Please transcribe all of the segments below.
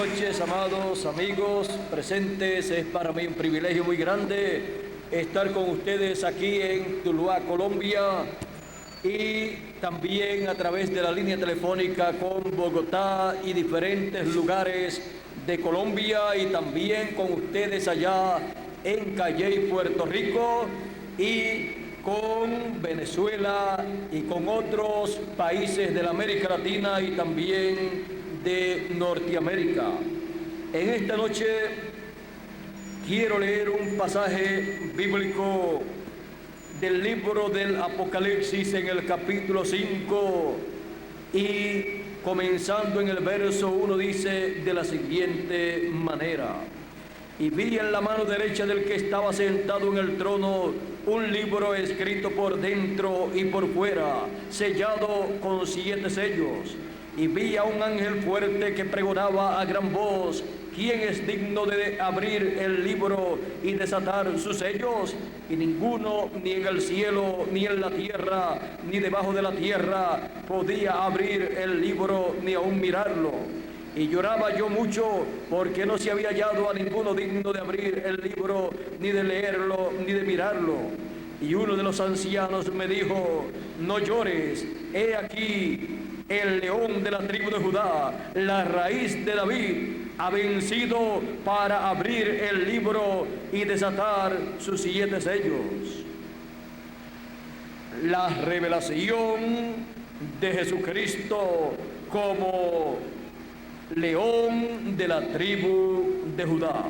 noches, amados amigos presentes. Es para mí un privilegio muy grande estar con ustedes aquí en Tuluá, Colombia, y también a través de la línea telefónica con Bogotá y diferentes lugares de Colombia, y también con ustedes allá en Calley, Puerto Rico, y con Venezuela y con otros países de la América Latina y también de Norteamérica. En esta noche quiero leer un pasaje bíblico del libro del Apocalipsis en el capítulo 5, y comenzando en el verso 1 dice de la siguiente manera: y vi en la mano derecha del que estaba sentado en el trono un libro escrito por dentro y por fuera, sellado con 7 sellos. Y vi a un ángel fuerte que pregonaba a gran voz: ¿quién es digno de abrir el libro y desatar sus sellos? Y ninguno, ni en el cielo, ni en la tierra, ni debajo de la tierra, podía abrir el libro ni aún mirarlo. Y lloraba yo mucho, porque no se había hallado a ninguno digno de abrir el libro, ni de leerlo, ni de mirarlo. Y uno de los ancianos me dijo: no llores, he aquí el león de la tribu de Judá, la raíz de David, ha vencido para abrir el libro y desatar sus 7 sellos. La revelación de Jesucristo como león de la tribu de Judá.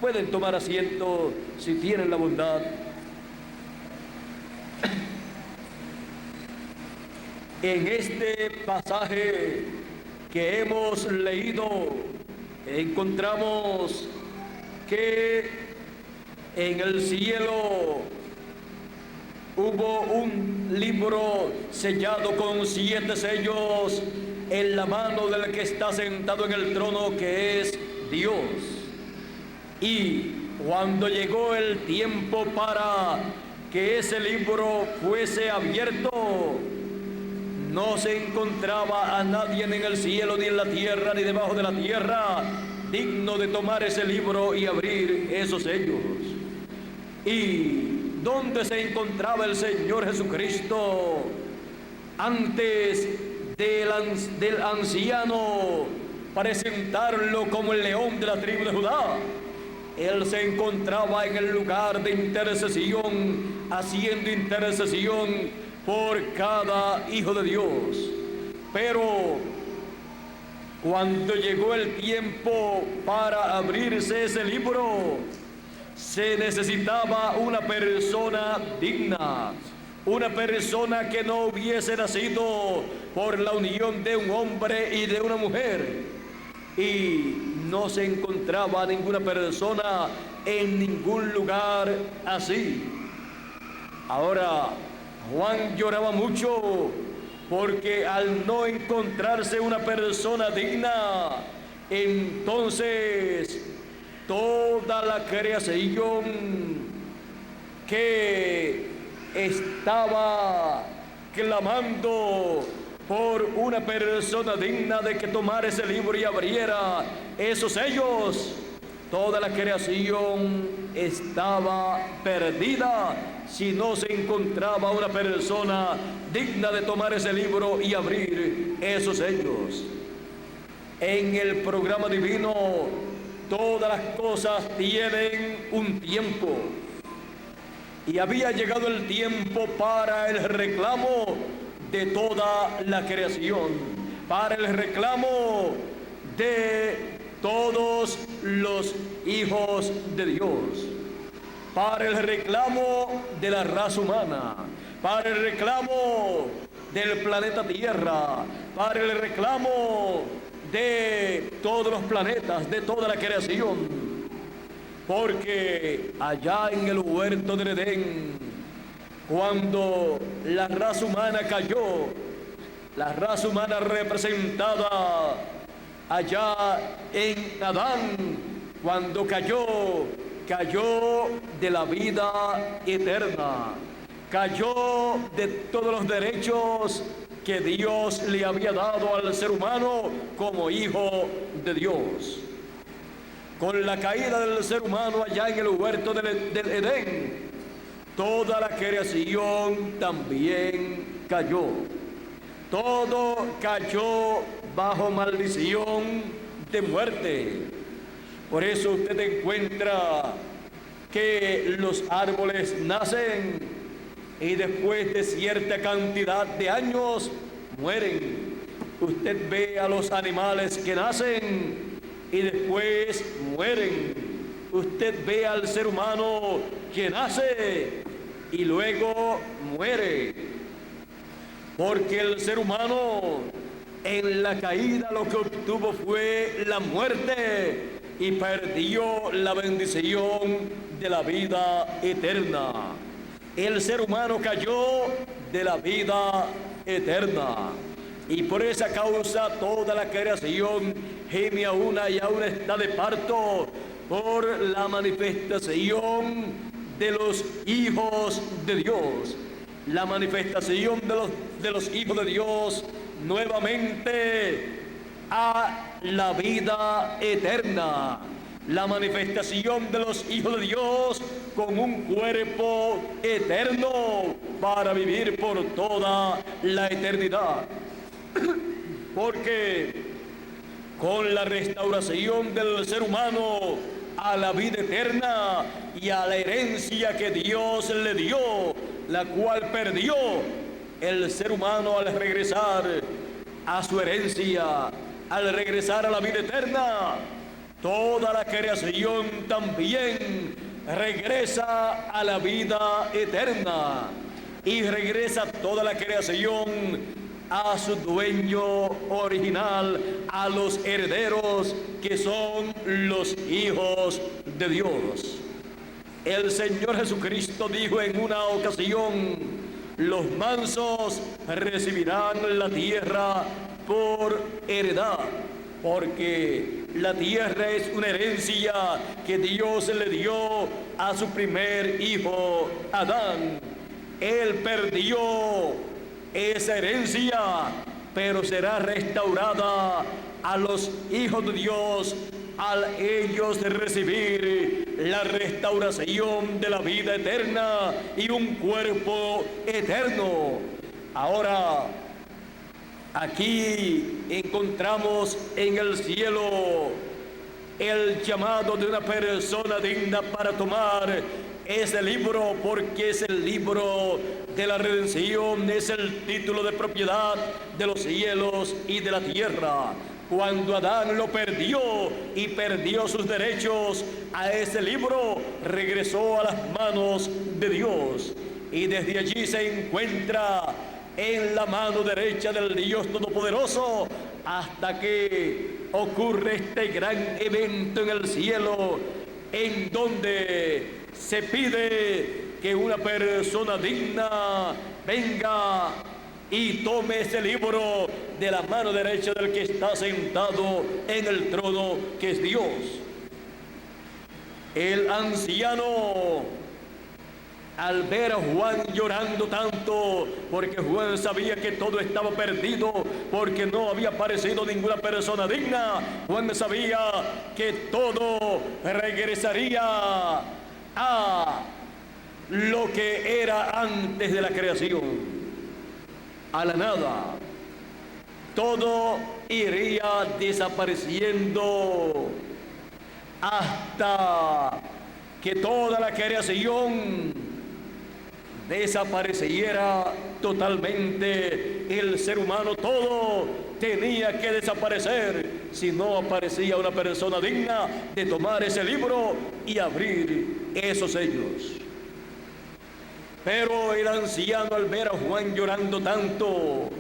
Pueden tomar asiento si tienen la bondad. En este pasaje que hemos leído, encontramos que en el cielo hubo un libro sellado con 7 sellos en la mano del que está sentado en el trono, que es Dios. Y cuando llegó el tiempo para que ese libro fuese abierto, no se encontraba a nadie en el cielo, ni en la tierra, ni debajo de la tierra, digno de tomar ese libro y abrir esos sellos. ¿Y dónde se encontraba el Señor Jesucristo antes del anciano presentarlo como el león de la tribu de Judá? Él se encontraba en el lugar de intercesión, haciendo intercesión por cada hijo de Dios. Pero cuando llegó el tiempo para abrirse ese libro, se necesitaba una persona digna, una persona que no hubiese nacido por la unión de un hombre y de una mujer, y no se encontraba ninguna persona en ningún lugar así. Ahora, Juan lloraba mucho porque al no encontrarse una persona digna, entonces toda la creación que estaba clamando por una persona digna de que tomara ese libro y abriera esos sellos, toda la creación estaba perdida si no se encontraba una persona digna de tomar ese libro y abrir esos sellos. En el programa divino, todas las cosas tienen un tiempo, y había llegado el tiempo para el reclamo de toda la creación, para el reclamo de todos los hijos de Dios, para el reclamo de la raza humana, para el reclamo del planeta Tierra, para el reclamo de todos los planetas, de toda la creación. Porque allá en el huerto del Edén, cuando la raza humana cayó, la raza humana representada allá en Adán, cuando cayó de la vida eterna, cayó de todos los derechos que Dios le había dado al ser humano como hijo de Dios. Con la caída del ser humano allá en el huerto del Edén, toda la creación también cayó. Todo cayó bajo maldición de muerte. Por eso usted encuentra que los árboles nacen y después de cierta cantidad de años mueren. Usted ve a los animales que nacen y después mueren. Usted ve al ser humano que nace y luego muere. Porque el ser humano en la caída lo que obtuvo fue la muerte y perdió la bendición de la vida eterna. El ser humano cayó de la vida eterna. Y por esa causa toda la creación gime a una y aún está de parto por la manifestación de los hijos de Dios. La manifestación de los hijos de Dios nuevamente a la vida eterna. La manifestación de los hijos de Dios con un cuerpo eterno para vivir por toda la eternidad. Porque con la restauración del ser humano a la vida eterna y a la herencia que Dios le dio, la cual perdió el ser humano al regresar a su herencia, al regresar a la vida eterna, toda la creación también regresa a la vida eterna y regresa toda la creación a su dueño original, a los herederos que son los hijos de Dios. El Señor Jesucristo dijo en una ocasión: los mansos recibirán la tierra por heredad, porque la tierra es una herencia que Dios le dio a su primer hijo, Adán. Él perdió esa herencia, pero será restaurada a los hijos de Dios al ellos recibir la restauración de la vida eterna y un cuerpo eterno. Ahora, aquí encontramos en el cielo el llamado de una persona digna para tomar ese libro, porque es el libro de la redención, es el título de propiedad de los cielos y de la tierra. Cuando Adán lo perdió y perdió sus derechos a ese libro, regresó a las manos de Dios y desde allí se encuentra en la mano derecha del Dios Todopoderoso hasta que ocurre este gran evento en el cielo, en donde se pide que una persona digna venga y tome ese libro de la mano derecha del que está sentado en el trono, que es Dios. El anciano, al ver a Juan llorando tanto, porque Juan sabía que todo estaba perdido, porque no había aparecido ninguna persona digna, Juan sabía que todo regresaría a lo que era antes de la creación, a la nada. Todo iría desapareciendo hasta que toda la creación desapareciera totalmente. El ser humano, todo tenía que desaparecer si no aparecía una persona digna de tomar ese libro y abrir esos sellos. Pero el anciano, al ver a Juan llorando tanto,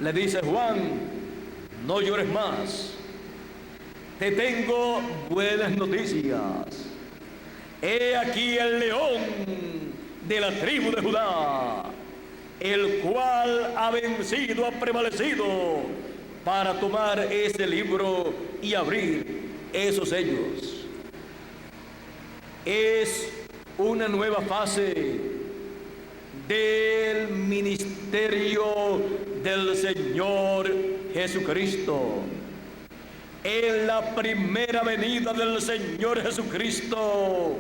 le dice: Juan, no llores más, te tengo buenas noticias. He aquí el león de la tribu de Judá, el cual ha vencido, ha prevalecido para tomar ese libro y abrir esos sellos. Es una nueva fase del ministerio del Señor Jesucristo. en la primera venida del Señor Jesucristo,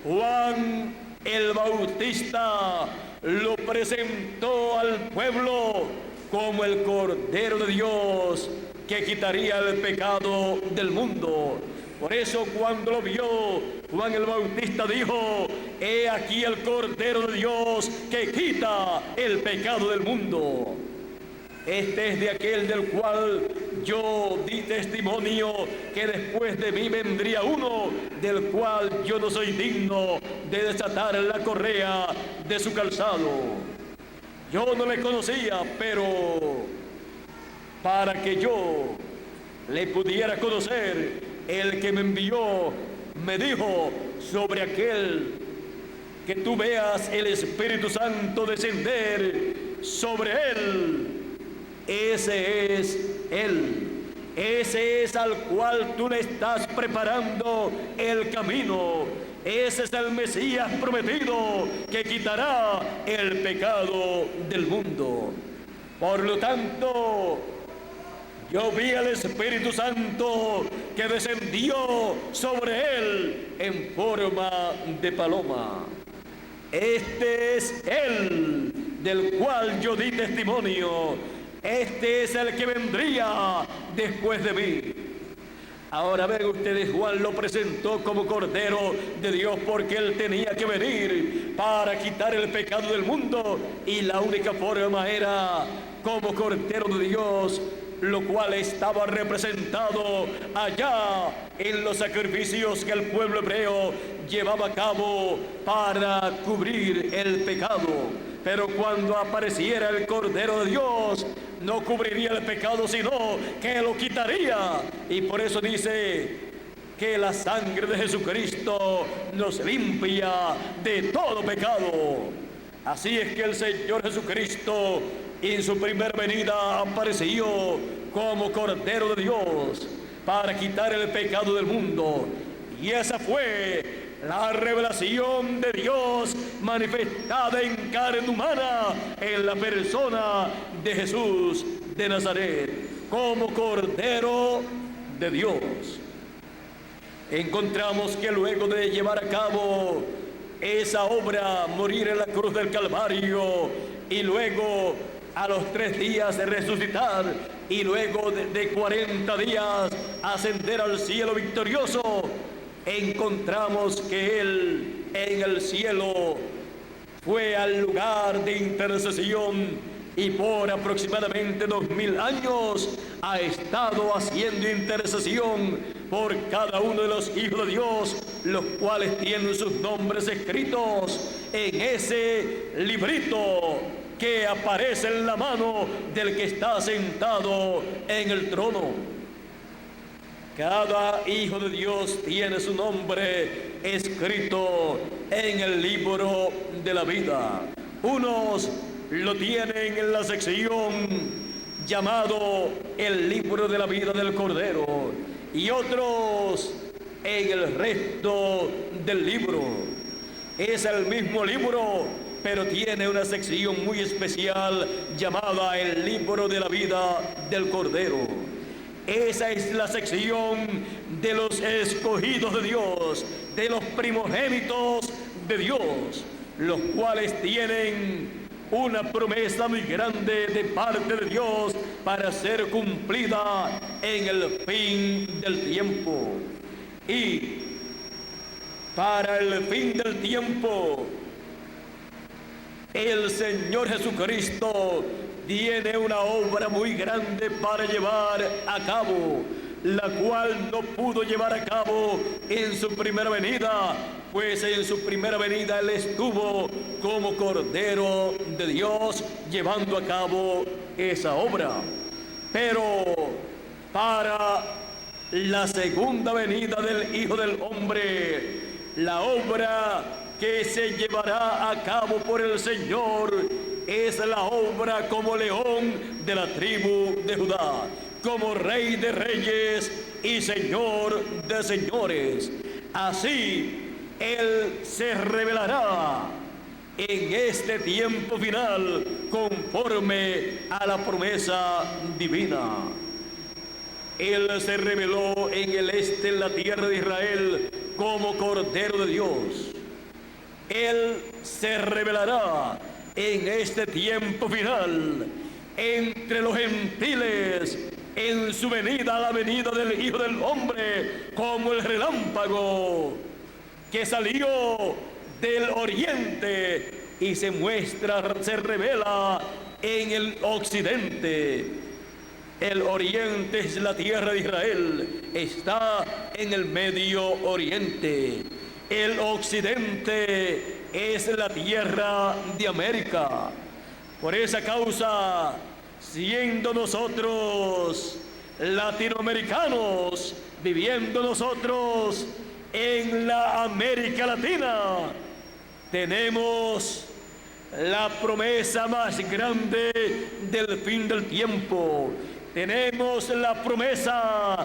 Juan el Bautista lo presentó al pueblo como el Cordero de Dios que quitaría el pecado del mundo. Por eso cuando lo vio, Juan el Bautista dijo: he aquí el Cordero de Dios que quita el pecado del mundo. Este es de aquel del cual yo di testimonio, que después de mí vendría uno, del cual yo no soy digno de desatar la correa de su calzado. Yo no le conocía, pero para que yo le pudiera conocer, el que me envió me dijo: sobre aquel que tú veas el Espíritu Santo descender sobre él, ese es él. Ese es al cual tú le estás preparando el camino. Ese es el Mesías prometido que quitará el pecado del mundo. Por lo tanto, yo vi al Espíritu Santo que descendió sobre él en forma de paloma. Este es él del cual yo di testimonio. Este es el que vendría después de mí. Ahora ven ustedes, Juan lo presentó como Cordero de Dios porque él tenía que venir para quitar el pecado del mundo, y la única forma era como Cordero de Dios, lo cual estaba representado allá en los sacrificios que el pueblo hebreo llevaba a cabo para cubrir el pecado. Pero cuando apareciera el Cordero de Dios, no cubriría el pecado, sino que lo quitaría. Y por eso dice que la sangre de Jesucristo nos limpia de todo pecado. Así es que el Señor Jesucristo en su primera venida apareció como Cordero de Dios para quitar el pecado del mundo. Y esa fue la revelación de Dios manifestada en carne humana en la persona de Jesús de Nazaret, como Cordero de Dios. Encontramos que luego de llevar a cabo esa obra, morir en la cruz del Calvario, y luego a los 3 días de resucitar, y luego de 40 días ascender al cielo victorioso, encontramos que él en el cielo fue al lugar de intercesión, y por aproximadamente 2000 años ha estado haciendo intercesión por cada uno de los hijos de Dios, los cuales tienen sus nombres escritos en ese librito que aparece en la mano del que está sentado en el trono. Cada hijo de Dios tiene su nombre escrito en el libro de la vida. Unos lo tienen en la sección llamado el libro de la vida del Cordero, y otros en el resto del libro. Es el mismo libro, pero tiene una sección muy especial llamada el libro de la vida del Cordero. Esa es la sección de los escogidos de Dios, de los primogénitos de Dios, los cuales tienen una promesa muy grande de parte de Dios para ser cumplida en el fin del tiempo. Y para el fin del tiempo, el Señor Jesucristo tiene una obra muy grande para llevar a cabo, la cual no pudo llevar a cabo en su primera venida, pues en su primera venida él estuvo como Cordero de Dios llevando a cabo esa obra. Pero para la segunda venida del Hijo del Hombre, la obra que se llevará a cabo por el Señor es la obra como león de la tribu de Judá, como Rey de reyes y Señor de señores. Así Él se revelará en este tiempo final conforme a la promesa divina. Él se reveló en el este, en la tierra de Israel, como Cordero de Dios. Él se revelará en este tiempo final entre los gentiles en su venida a la venida del Hijo del Hombre, como el relámpago que salió del oriente y se muestra, se revela en el occidente. El oriente es la tierra de Israel, está en el Medio Oriente. El occidente es la tierra de América. Por esa causa, siendo nosotros latinoamericanos, viviendo nosotros en la América Latina, tenemos la promesa más grande del fin del tiempo. Tenemos la promesa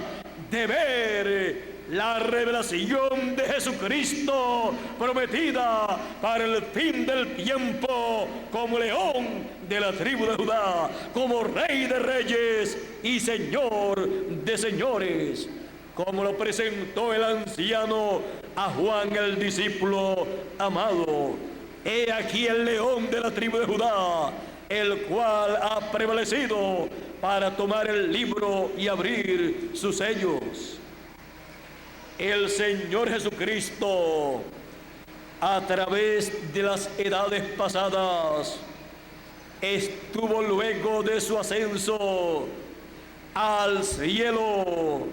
de ver la revelación de Jesucristo prometida para el fin del tiempo, como león de la tribu de Judá, como rey de reyes y señor de señores, como lo presentó el anciano a Juan, el discípulo amado. He aquí el león de la tribu de Judá, el cual ha prevalecido para tomar el libro y abrir sus sellos. El Señor Jesucristo, a través de las edades pasadas, estuvo luego de su ascenso al cielo,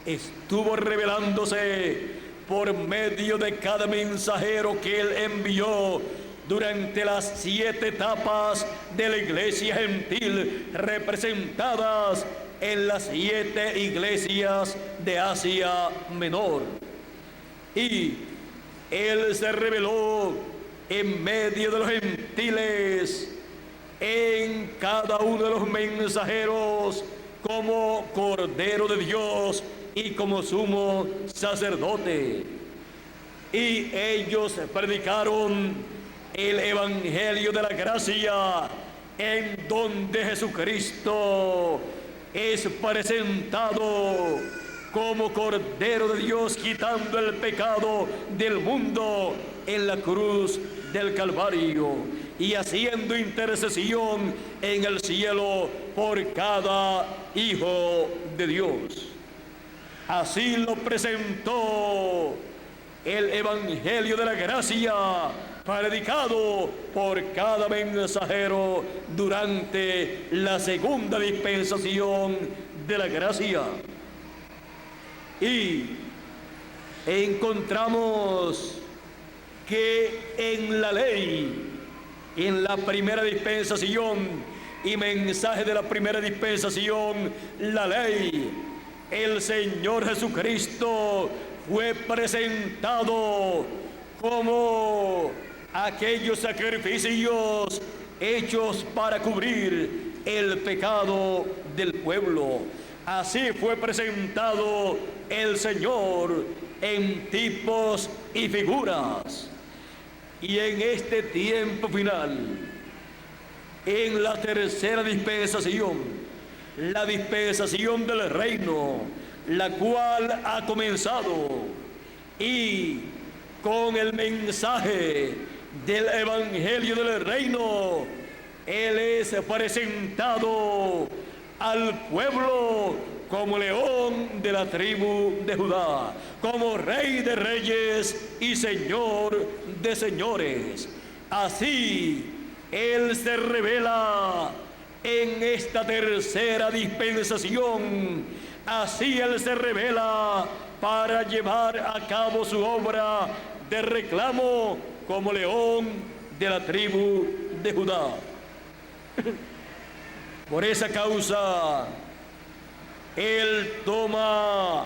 estuvo revelándose por medio de cada mensajero que Él envió durante las 7 etapas de la iglesia gentil, representadas en las 7 iglesias de Asia Menor. Y Él se reveló en medio de los gentiles, en cada uno de los mensajeros, como Cordero de Dios y como sumo sacerdote. Y ellos predicaron el evangelio de la gracia, en donde Jesucristo es presentado como Cordero de Dios, quitando el pecado del mundo en la cruz del Calvario y haciendo intercesión en el cielo por cada hijo de Dios. Así lo presentó el evangelio de la gracia, predicado por cada mensajero durante la segunda dispensación de la gracia. Y encontramos que en la ley, en la primera dispensación y mensaje de la primera dispensación, la ley, el Señor Jesucristo fue presentado como aquellos sacrificios hechos para cubrir el pecado del pueblo. Así fue presentado el Señor en tipos y figuras. Y en este tiempo final, en la tercera dispensación, la dispensación del reino, la cual ha comenzado, y con el mensaje del evangelio del reino, Él es presentado al pueblo como león de la tribu de Judá, como rey de reyes y señor de señores. Así Él se revela en esta tercera dispensación. Así Él se revela para llevar a cabo su obra de reclamo como león de la tribu de Judá. Por esa causa, Él toma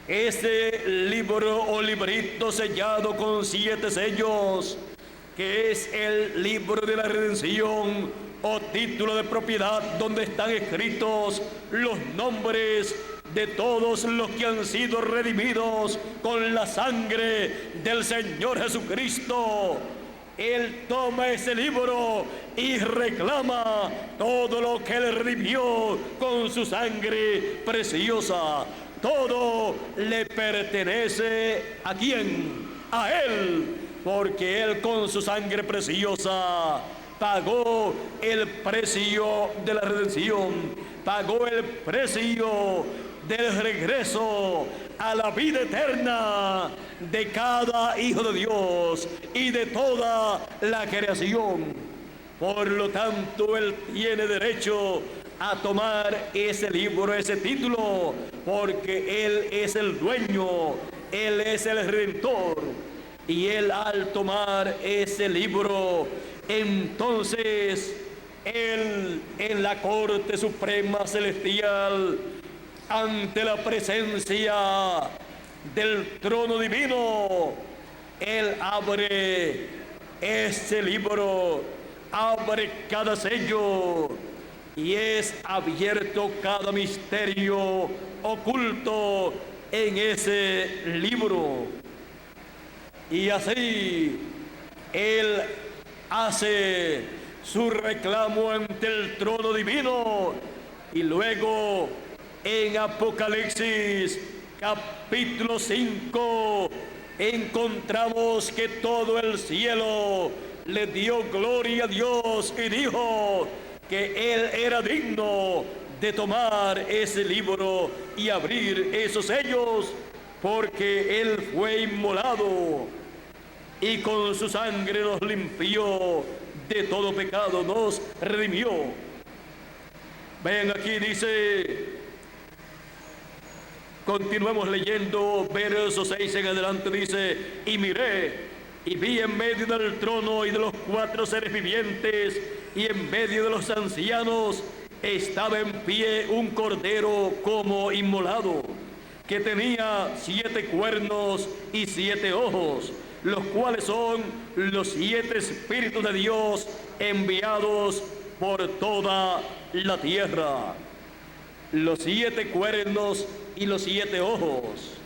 ese libro o librito sellado con 7 sellos, que es el libro de la redención o título de propiedad, donde están escritos los nombres de todos los que han sido redimidos con la sangre del Señor Jesucristo. Él toma ese libro y reclama todo lo que Él redimió con su sangre preciosa. Todo le pertenece ¿a quién? A Él, porque Él con su sangre preciosa pagó el precio de la redención, pagó el precio del regreso a la vida eterna de cada hijo de Dios y de toda la creación. Por lo tanto, Él tiene derecho a tomar ese libro, ese título, porque Él es el dueño, Él es el Redentor. Y Él, al tomar ese libro, entonces Él, en la Corte Suprema Celestial, ante la presencia del trono divino, Él abre ese libro, abre cada sello, y es abierto cada misterio oculto en ese libro. Y así Él hace su reclamo ante el trono divino, y luego en Apocalipsis capítulo 5 encontramos que todo el cielo le dio gloria a Dios y dijo que Él era digno de tomar ese libro y abrir esos sellos, porque Él fue inmolado y con su sangre nos limpió de todo pecado, nos redimió. Ven aquí, dice, continuemos leyendo, verso 6 en adelante, dice: y miré, y vi en medio del trono y de los 4 seres vivientes, y en medio de los ancianos, estaba en pie un cordero como inmolado, que tenía 7 cuernos y 7 ojos, los cuales son los 7 espíritus de Dios enviados por toda la tierra. Los 7 cuernos y los 7 ojos.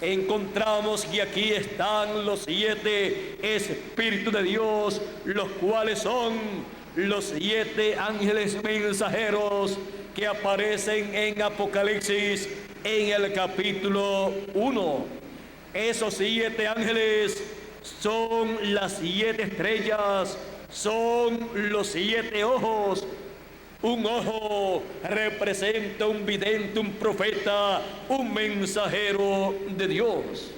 Encontramos que aquí están los 7 espíritus de Dios, los cuales son los 7 ángeles mensajeros que aparecen en Apocalipsis en el capítulo 1. Esos 7 ángeles son las 7 estrellas, son los 7 ojos. Un ojo representa un vidente, un profeta, un mensajero de Dios.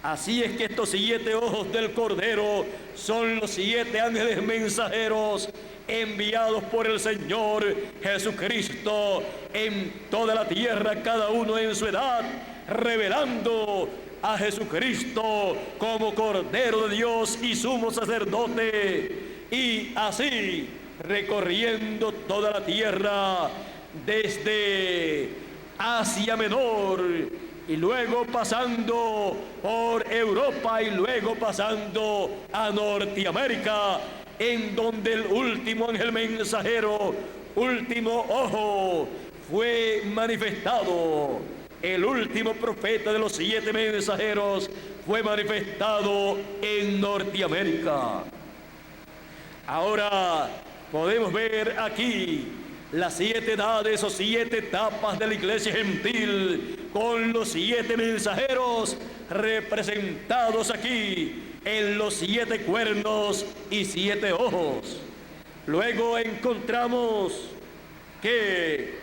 Así es que estos 7 ojos del Cordero son los 7 ángeles mensajeros enviados por el Señor Jesucristo en toda la tierra, cada uno en su edad, revelando a Jesucristo como Cordero de Dios y sumo sacerdote, y así recorriendo toda la tierra desde Asia Menor y luego pasando por Europa y luego pasando a Norteamérica, en donde el último ángel mensajero, último ojo, fue manifestado. El último profeta de los 7 mensajeros fue manifestado en Norteamérica. Ahora podemos ver aquí las 7 edades o 7 etapas de la iglesia gentil, con los 7 mensajeros representados aquí en los 7 cuernos y 7 ojos. Luego encontramos que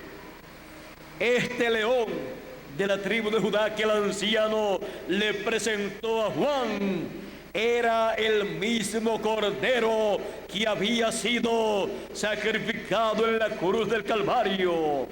este león de la tribu de Judá que el anciano le presentó a Juan era el mismo cordero que había sido sacrificado en la cruz del Calvario.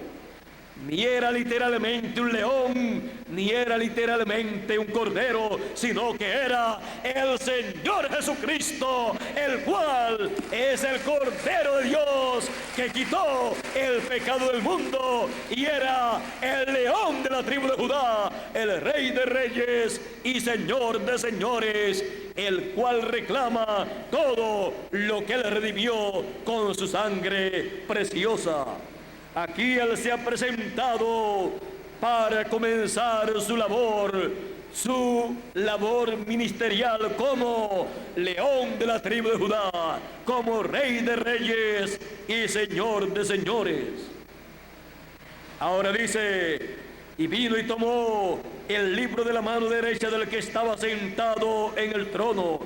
Ni era literalmente un león, ni era literalmente un cordero, sino que era el Señor Jesucristo, el cual es el Cordero de Dios que quitó el pecado del mundo, y era el león de la tribu de Judá, el Rey de reyes y Señor de señores, el cual reclama todo lo que Él redimió con su sangre preciosa. Aquí Él se ha presentado para comenzar su labor su labor ministerial como león de la tribu de Judá, como rey de reyes y señor de señores. Ahora dice, y vino y tomó el libro de la mano derecha del que estaba sentado en el trono.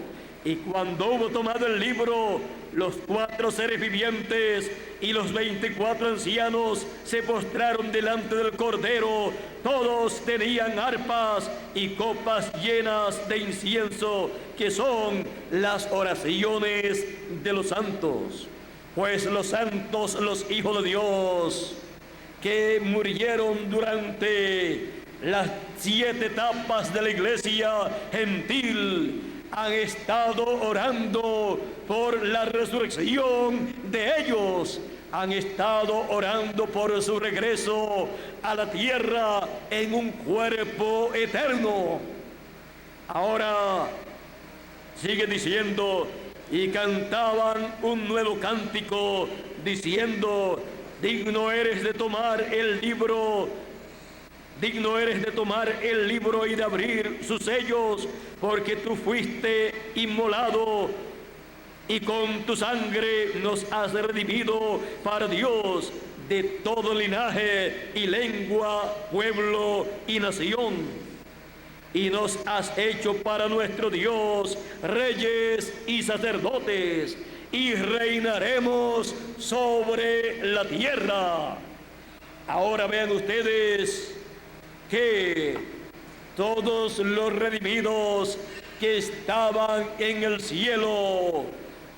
Y cuando hubo tomado el libro, los 4 seres vivientes y los 24 ancianos se postraron delante del Cordero. Todos tenían arpas y copas llenas de incienso, que son las oraciones de los santos. Pues los santos, los hijos de Dios, que murieron durante las 7 etapas de la iglesia gentil, han estado orando por la resurrección de ellos, han estado orando por su regreso a la tierra en un cuerpo eterno. Ahora sigue diciendo, y cantaban un nuevo cántico diciendo, digno eres de tomar el libro, digno eres de tomar el libro y de abrir sus sellos, porque tú fuiste inmolado y con tu sangre nos has redimido para Dios de todo linaje y lengua, pueblo y nación. Y nos has hecho para nuestro Dios reyes y sacerdotes, y reinaremos sobre la tierra. Ahora vean ustedes que todos los redimidos que estaban en el cielo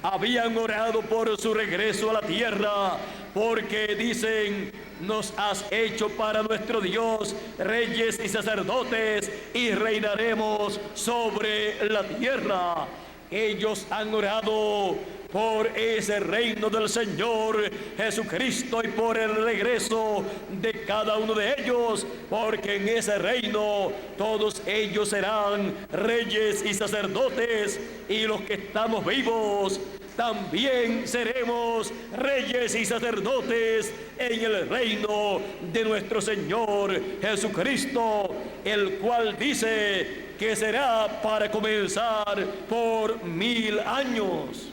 habían orado por su regreso a la tierra, porque dicen, nos has hecho para nuestro Dios reyes y sacerdotes, y reinaremos sobre la tierra. Ellos han orado por ese reino del Señor Jesucristo y por el regreso de cada uno de ellos, porque en ese reino todos ellos serán reyes y sacerdotes, y los que estamos vivos también seremos reyes y sacerdotes en el reino de nuestro Señor Jesucristo, el cual dice que será para comenzar por 1000 años.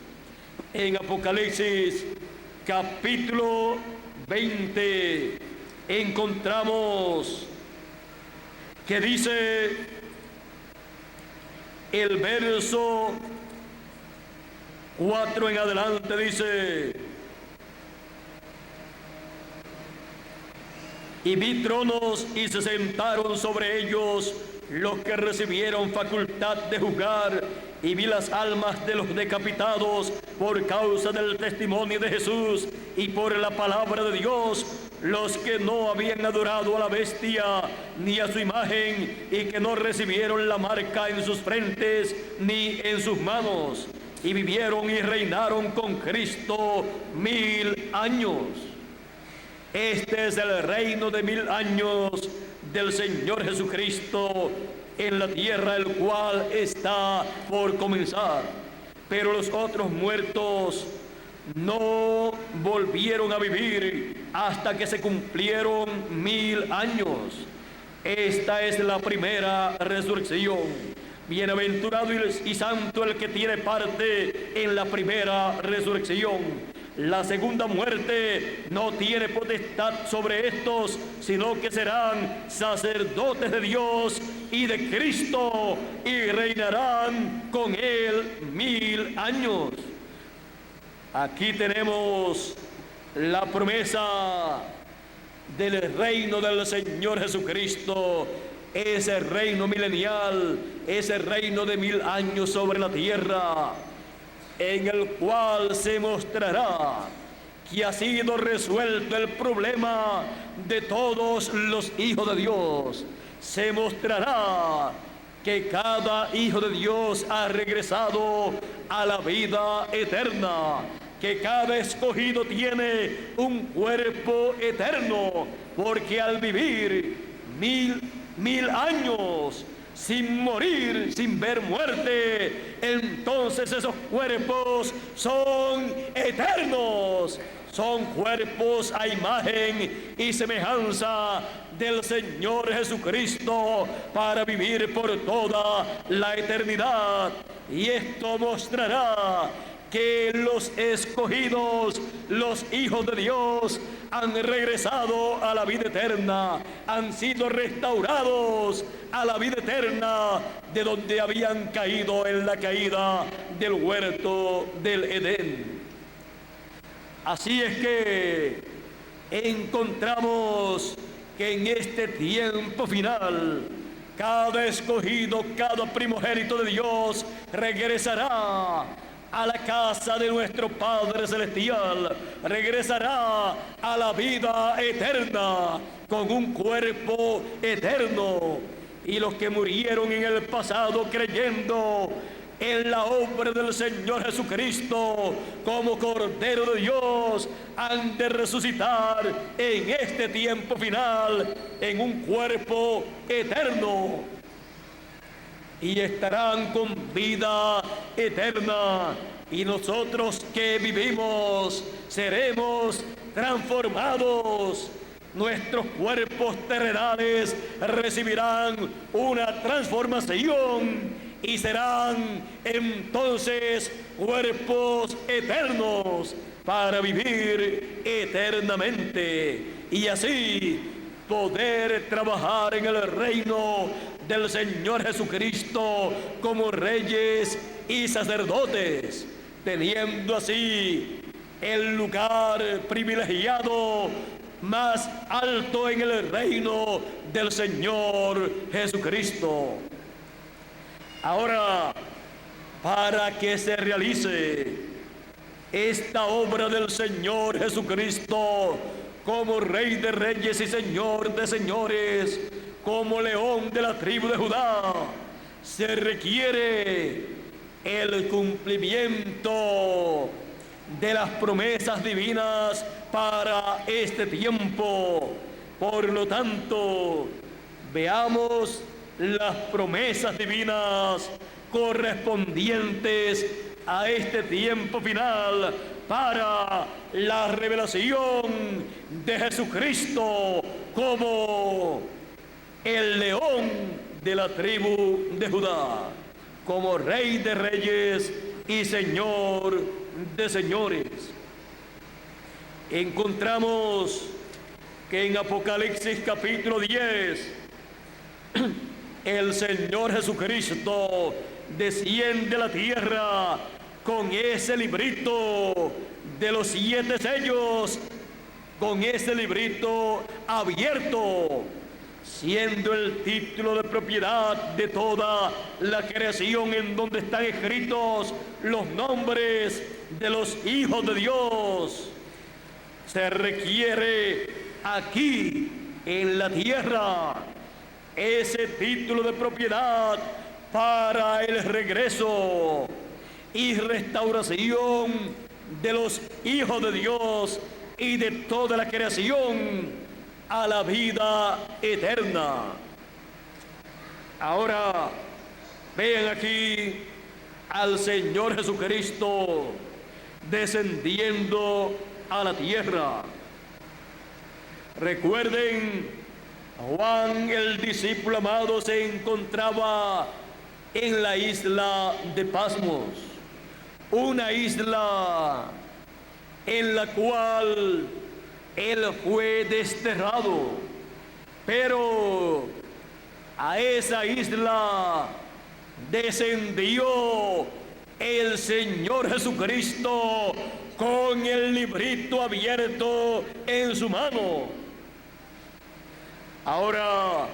En Apocalipsis capítulo 20 encontramos que dice el verso 4 en adelante, dice, y vi tronos y se sentaron sobre ellos los que recibieron facultad de juzgar, y vi las almas de los decapitados por causa del testimonio de Jesús y por la palabra de Dios, los que no habían adorado a la bestia ni a su imagen, y que no recibieron la marca en sus frentes ni en sus manos, y vivieron y reinaron con Cristo 1000 años. Este es el reino de 1000 años del Señor Jesucristo en la tierra, el cual está por comenzar. Pero los otros muertos no volvieron a vivir hasta que se cumplieron 1000 años. Esta es la primera resurrección. Bienaventurado y santo el que tiene parte en la primera resurrección. La segunda muerte no tiene potestad sobre estos, sino que serán sacerdotes de Dios y de Cristo, y reinarán con él 1000 años. Aquí tenemos la promesa del reino del Señor Jesucristo, ese reino milenial, ese reino de 1000 años sobre la tierra, en el cual se mostrará que ha sido resuelto el problema de todos los hijos de Dios. Se mostrará que cada hijo de Dios ha regresado a la vida eterna, que cada escogido tiene un cuerpo eterno, porque al vivir mil años sin morir, sin ver muerte, entonces esos cuerpos son eternos. Son cuerpos a imagen y semejanza del Señor Jesucristo para vivir por toda la eternidad. Y esto mostrará que los escogidos, los hijos de Dios, han regresado a la vida eterna, han sido restaurados a la vida eterna de donde habían caído en la caída del huerto del Edén. Así es que encontramos que en este tiempo final, cada escogido, cada primogénito de Dios regresará a la casa de nuestro Padre Celestial, regresará a la vida eterna con un cuerpo eterno. Y los que murieron en el pasado creyendo en la obra del Señor Jesucristo como Cordero de Dios, han de resucitar en este tiempo final en un cuerpo eterno y estarán con vida eterna. Y nosotros que vivimos seremos transformados. Nuestros cuerpos terrenales recibirán una transformación y serán entonces cuerpos eternos para vivir eternamente y así poder trabajar en el reino del Señor Jesucristo como reyes y sacerdotes, teniendo así el lugar privilegiado más alto en el reino del Señor Jesucristo. Ahora, para que se realice esta obra del Señor Jesucristo como Rey de Reyes y Señor de Señores, como León de la tribu de Judá, se requiere el cumplimiento de las promesas divinas para este tiempo. Por lo tanto, veamos las promesas divinas correspondientes a este tiempo final para la revelación de Jesucristo como el león de la tribu de Judá, como Rey de Reyes y Señor de Señores. Encontramos que en Apocalipsis capítulo 10, el Señor Jesucristo desciende a la tierra con ese librito de los 7 sellos, con ese librito abierto, siendo el título de propiedad de toda la creación en donde están escritos los nombres de los hijos de Dios. Se requiere aquí en la tierra ese título de propiedad para el regreso y restauración de los hijos de Dios y de toda la creación a la vida eterna. Ahora vean aquí al Señor Jesucristo descendiendo a la tierra. Recuerden, Juan el discípulo amado se encontraba en la isla de Patmos, una isla en la cual él fue desterrado, pero a esa isla descendió el Señor Jesucristo con el librito abierto en su mano. Ahora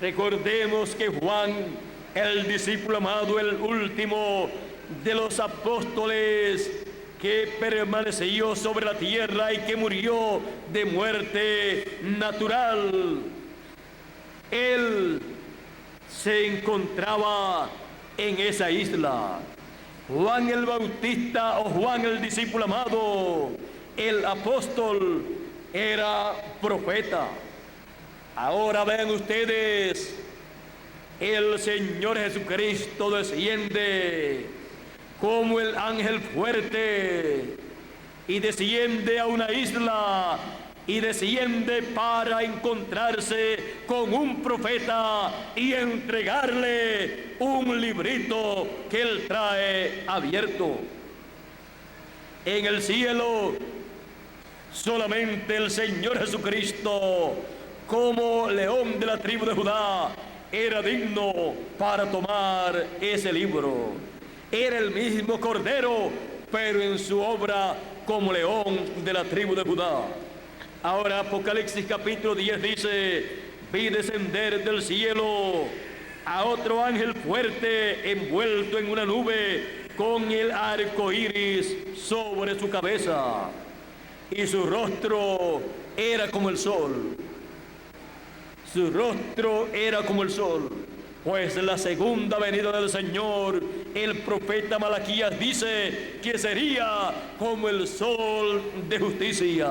recordemos que Juan, el discípulo amado, el último de los apóstoles que permaneció sobre la tierra y que murió de muerte natural, él se encontraba en esa isla. Juan el Bautista o Juan el discípulo amado, el apóstol, era profeta. Ahora vean ustedes el Señor Jesucristo desciende como el ángel fuerte y desciende a una isla y desciende para encontrarse con un profeta y entregarle un librito que él trae abierto. En el cielo, solamente el Señor Jesucristo, como león de la tribu de Judá, era digno para tomar ese libro. Era el mismo Cordero, pero en su obra como león de la tribu de Judá. Ahora Apocalipsis capítulo 10 dice: vi descender del cielo a otro ángel fuerte envuelto en una nube con el arco iris sobre su cabeza, y su rostro era como el sol. Su rostro era como el sol, pues la segunda venida del Señor, el profeta Malaquías dice que sería como el sol de justicia.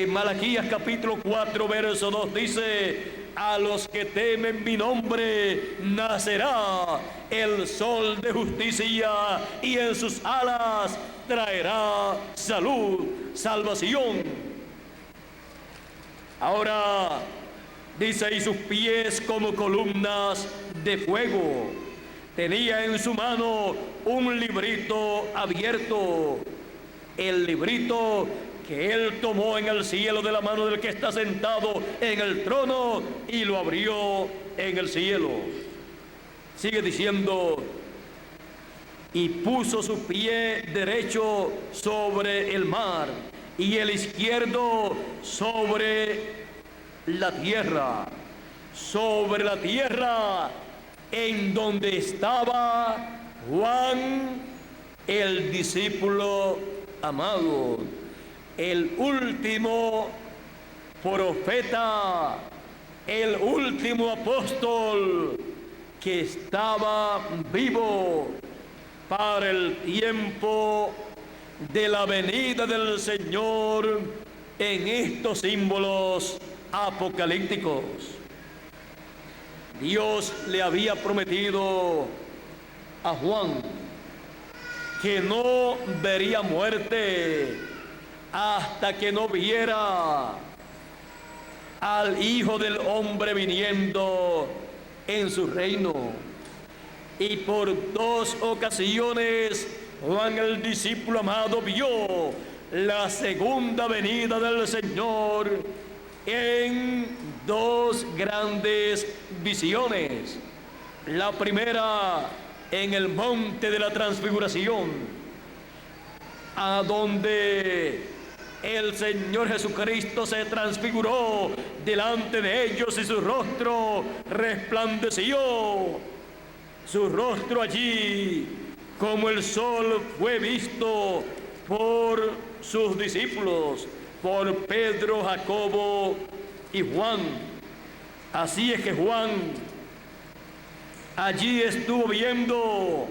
Malaquías capítulo 4 verso 2 dice: a los que temen mi nombre nacerá el sol de justicia, y en sus alas traerá salud, salvación. Ahora dice: y sus pies como columnas de fuego. Tenía en su mano un librito abierto, el librito que él tomó en el cielo de la mano del que está sentado en el trono, y lo abrió en el cielo. Sigue diciendo: y puso su pie derecho sobre el mar y el izquierdo sobre la tierra en donde estaba Juan, el discípulo amado, el último profeta, el último apóstol que estaba vivo para el tiempo de la venida del Señor en estos símbolos apocalípticos. Dios le había prometido a Juan que no vería muerte hasta que no viera al Hijo del Hombre viniendo en su reino. Y por 2 ocasiones Juan, el discípulo amado, vio la segunda venida del Señor en 2 grandes visiones. La primera en el monte de la transfiguración, a donde el Señor Jesucristo se transfiguró delante de ellos y su rostro resplandeció. Su rostro allí, como el sol, fue visto por sus discípulos, por Pedro, Jacobo y Juan. Así es que Juan allí estuvo viendo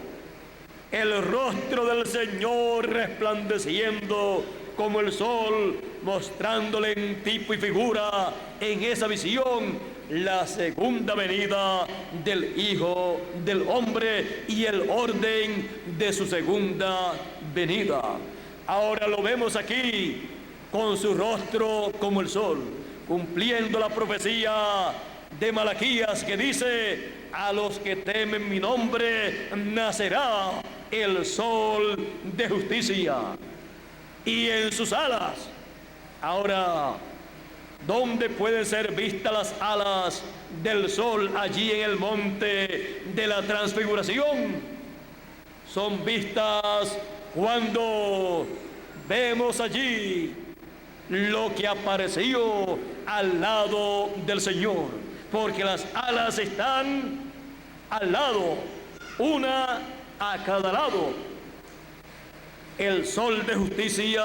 el rostro del Señor resplandeciendo como el sol, mostrándole en tipo y figura en esa visión la segunda venida del Hijo del Hombre y el orden de su segunda venida. Ahora lo vemos aquí con su rostro como el sol, cumpliendo la profecía de Malaquías que dice: a los que temen mi nombre nacerá el sol de justicia, y en sus alas. Ahora, ¿dónde pueden ser vistas las alas del sol? Allí en el monte de la transfiguración. Son vistas cuando vemos allí lo que apareció al lado del Señor, porque las alas están al lado, una a cada lado. El sol de justicia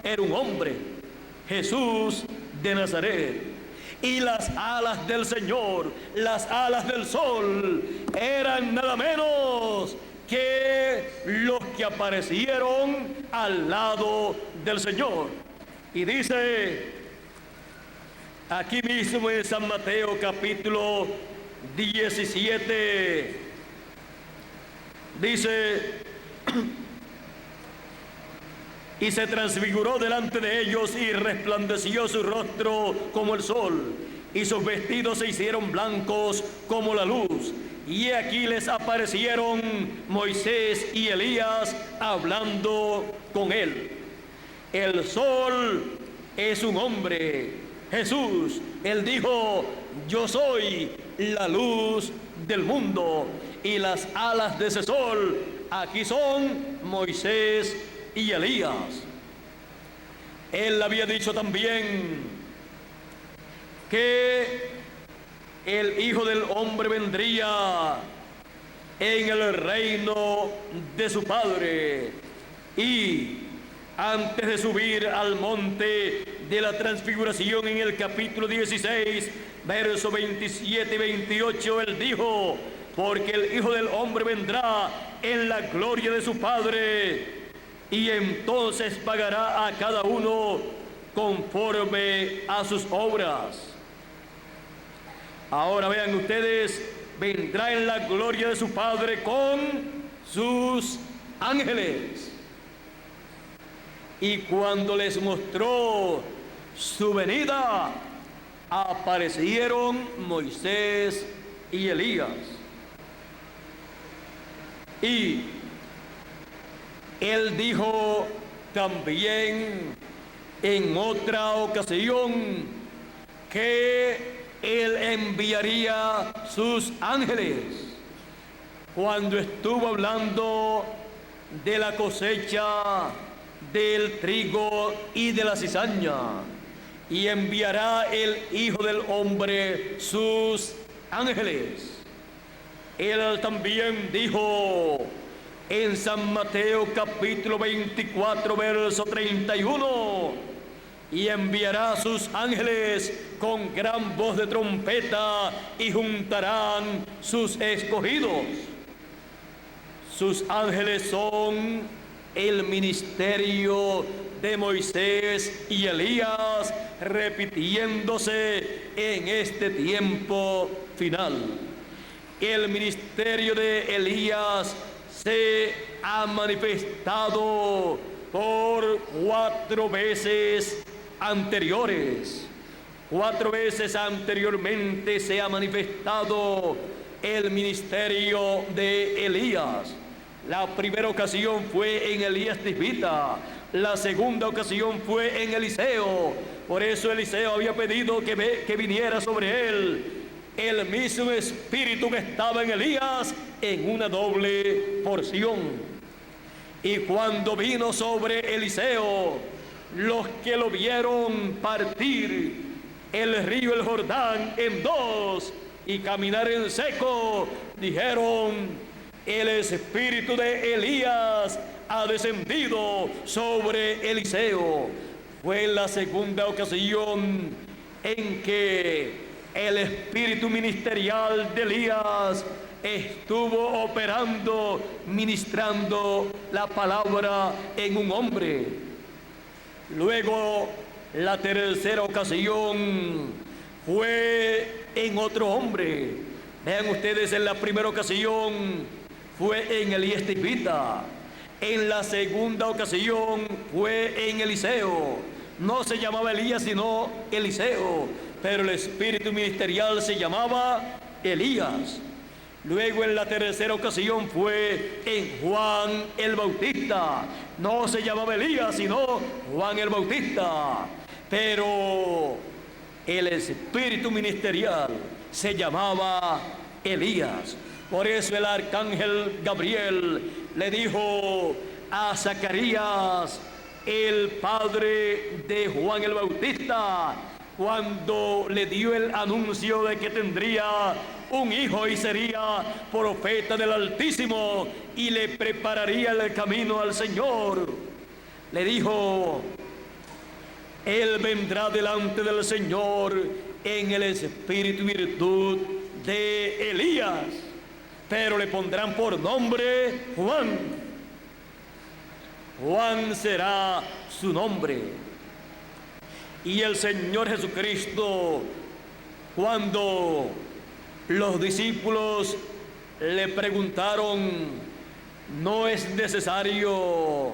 era un hombre, Jesús de Nazaret, y las alas del Señor, las alas del sol, eran nada menos que los que aparecieron al lado del Señor. Y dice aquí mismo en San Mateo capítulo 17. Dice: y se transfiguró delante de ellos y resplandeció su rostro como el sol, y sus vestidos se hicieron blancos como la luz. Y aquí les aparecieron Moisés y Elías hablando con él. El sol es un hombre, Jesús. Él dijo: yo soy la luz del mundo. Y las alas de ese sol, aquí son Moisés y Elías. Él había dicho también que el Hijo del Hombre vendría en el reino de su Padre, y antes de subir al monte de la transfiguración, en el capítulo 16, versos 27 y 28, él dijo: porque el Hijo del Hombre vendrá en la gloria de su Padre, y entonces pagará a cada uno conforme a sus obras. Ahora vean ustedes, vendrá en la gloria de su Padre con sus ángeles. Y cuando les mostró su venida, aparecieron Moisés y Elías. Y él dijo también en otra ocasión que él enviaría sus ángeles cuando estuvo hablando de la cosecha del trigo y de la cizaña, y enviará el Hijo del Hombre sus ángeles. Él también dijo en San Mateo capítulo 24, verso 31: y enviará sus ángeles con gran voz de trompeta, y juntarán sus escogidos. Sus ángeles son el ministerio de Moisés y Elías, repitiéndose en este tiempo final. El ministerio de Elías se ha manifestado por 4 veces anteriores. 4 veces anteriormente se ha manifestado el ministerio de Elías. La primera ocasión fue en Elías Tisbita, la segunda ocasión fue en Eliseo. Por eso Eliseo había pedido que viniera sobre él el mismo espíritu que estaba en Elías en una doble porción. Y cuando vino sobre Eliseo, los que lo vieron partir el río el Jordán en 2 y caminar en seco, dijeron: el espíritu de Elías ha descendido sobre Eliseo. Fue la segunda ocasión en que el espíritu ministerial de Elías estuvo operando, ministrando la palabra en un hombre. Luego, la tercera ocasión fue en otro hombre. Vean ustedes, en la primera ocasión fue en Elías Tisbita. En la segunda ocasión fue en Eliseo. No se llamaba Elías, sino Eliseo, pero el espíritu ministerial se llamaba Elías. Luego, en la tercera ocasión fue en Juan el Bautista. No se llamaba Elías, sino Juan el Bautista, pero el espíritu ministerial se llamaba Elías. Por eso el arcángel Gabriel le dijo a Zacarías, el padre de Juan el Bautista, cuando le dio el anuncio de que tendría un hijo y sería profeta del Altísimo y le prepararía el camino al Señor, le dijo: él vendrá delante del Señor en el espíritu y virtud de Elías, pero le pondrán por nombre Juan. Juan será su nombre. Y el Señor Jesucristo, cuando los discípulos le preguntaron: ¿no es necesario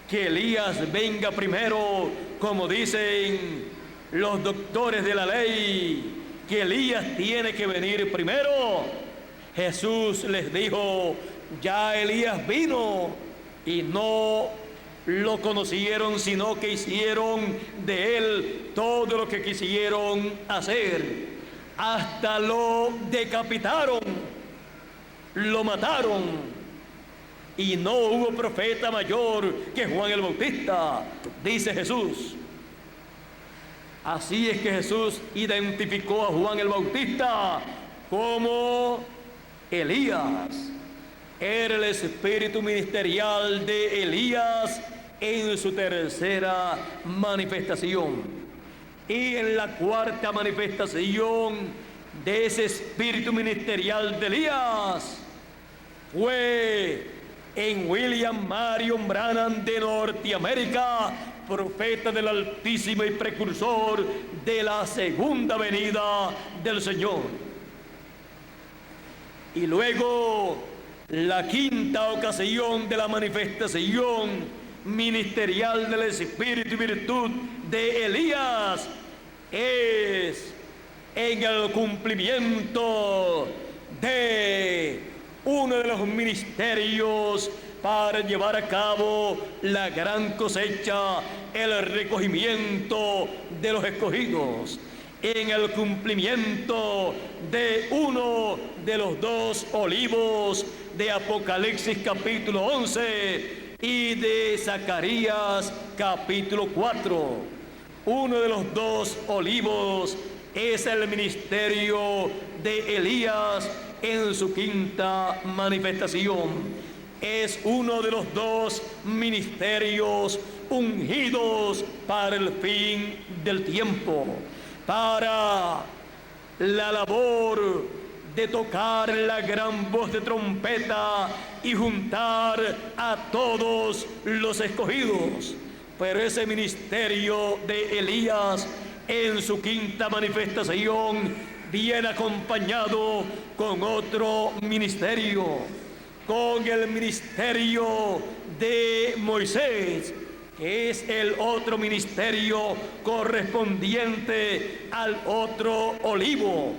que Elías venga primero, como dicen los doctores de la ley, que Elías tiene que venir primero? Jesús les dijo: ya Elías vino y no lo conocieron, sino que hicieron de él todo lo que quisieron hacer. Hasta lo decapitaron, lo mataron, y no hubo profeta mayor que Juan el Bautista, dice Jesús. Así es que Jesús identificó a Juan el Bautista como Elías. Era el espíritu ministerial de Elías en su tercera manifestación. Y en la cuarta manifestación de ese espíritu ministerial de Elías fue en William Marion Branham de Norteamérica, profeta del Altísimo y precursor de la segunda venida del Señor. Y luego la quinta ocasión de la manifestación ministerial del Espíritu y virtud de Elías es en el cumplimiento de uno de los ministerios para llevar a cabo la gran cosecha, el recogimiento de los escogidos, en el cumplimiento de uno de los dos olivos de Apocalipsis capítulo 11 y de Zacarías capítulo 4. Uno de los dos olivos es el ministerio de Elías en su quinta manifestación. Es uno de los dos ministerios ungidos para el fin del tiempo, para la labor de tocar la gran voz de trompeta y juntar a todos los escogidos. Pero ese ministerio de Elías en su quinta manifestación viene acompañado con otro ministerio, con el ministerio de Moisés, que es el otro ministerio correspondiente al otro olivo,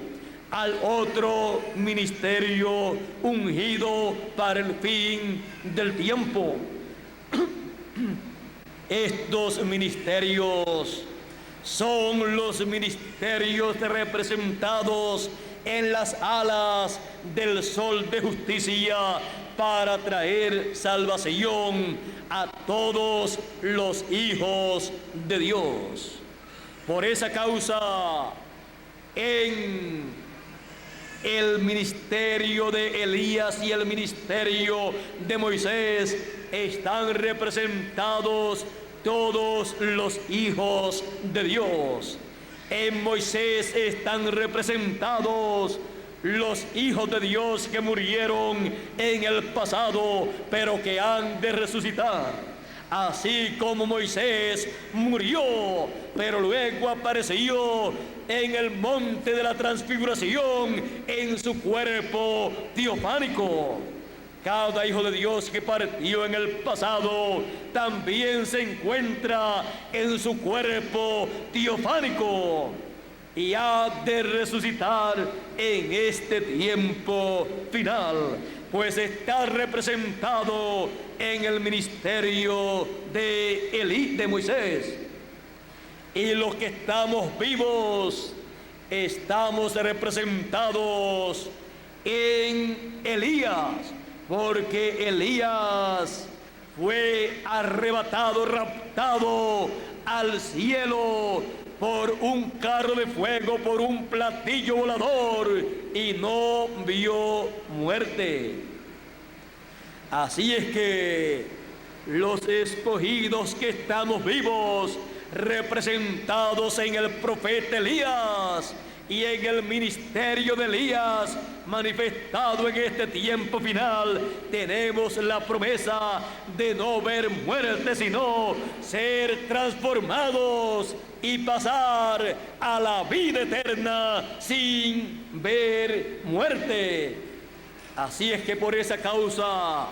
al otro ministerio ungido para el fin del tiempo. Estos ministerios son los ministerios representados en las alas del sol de justicia para traer salvación a todos los hijos de Dios. Por esa causa, en el ministerio de Elías y el ministerio de Moisés están representados todos los hijos de Dios. En Moisés están representados los hijos de Dios que murieron en el pasado, pero que han de resucitar. Así como Moisés murió, pero luego apareció en el monte de la transfiguración en su cuerpo teofánico. Cada hijo de Dios que partió en el pasado también se encuentra en su cuerpo teofánico y ha de resucitar en este tiempo final, pues está representado en el ministerio de Moisés. Y los que estamos vivos estamos representados en Elías, porque Elías fue arrebatado, raptado al cielo por un carro de fuego, por un platillo volador, y no vio muerte. Así es que los escogidos que estamos vivos, representados en el profeta Elías, y en el ministerio de Elías manifestado en este tiempo final, tenemos la promesa de no ver muerte, sino ser transformados y pasar a la vida eterna sin ver muerte. Así es que por esa causa,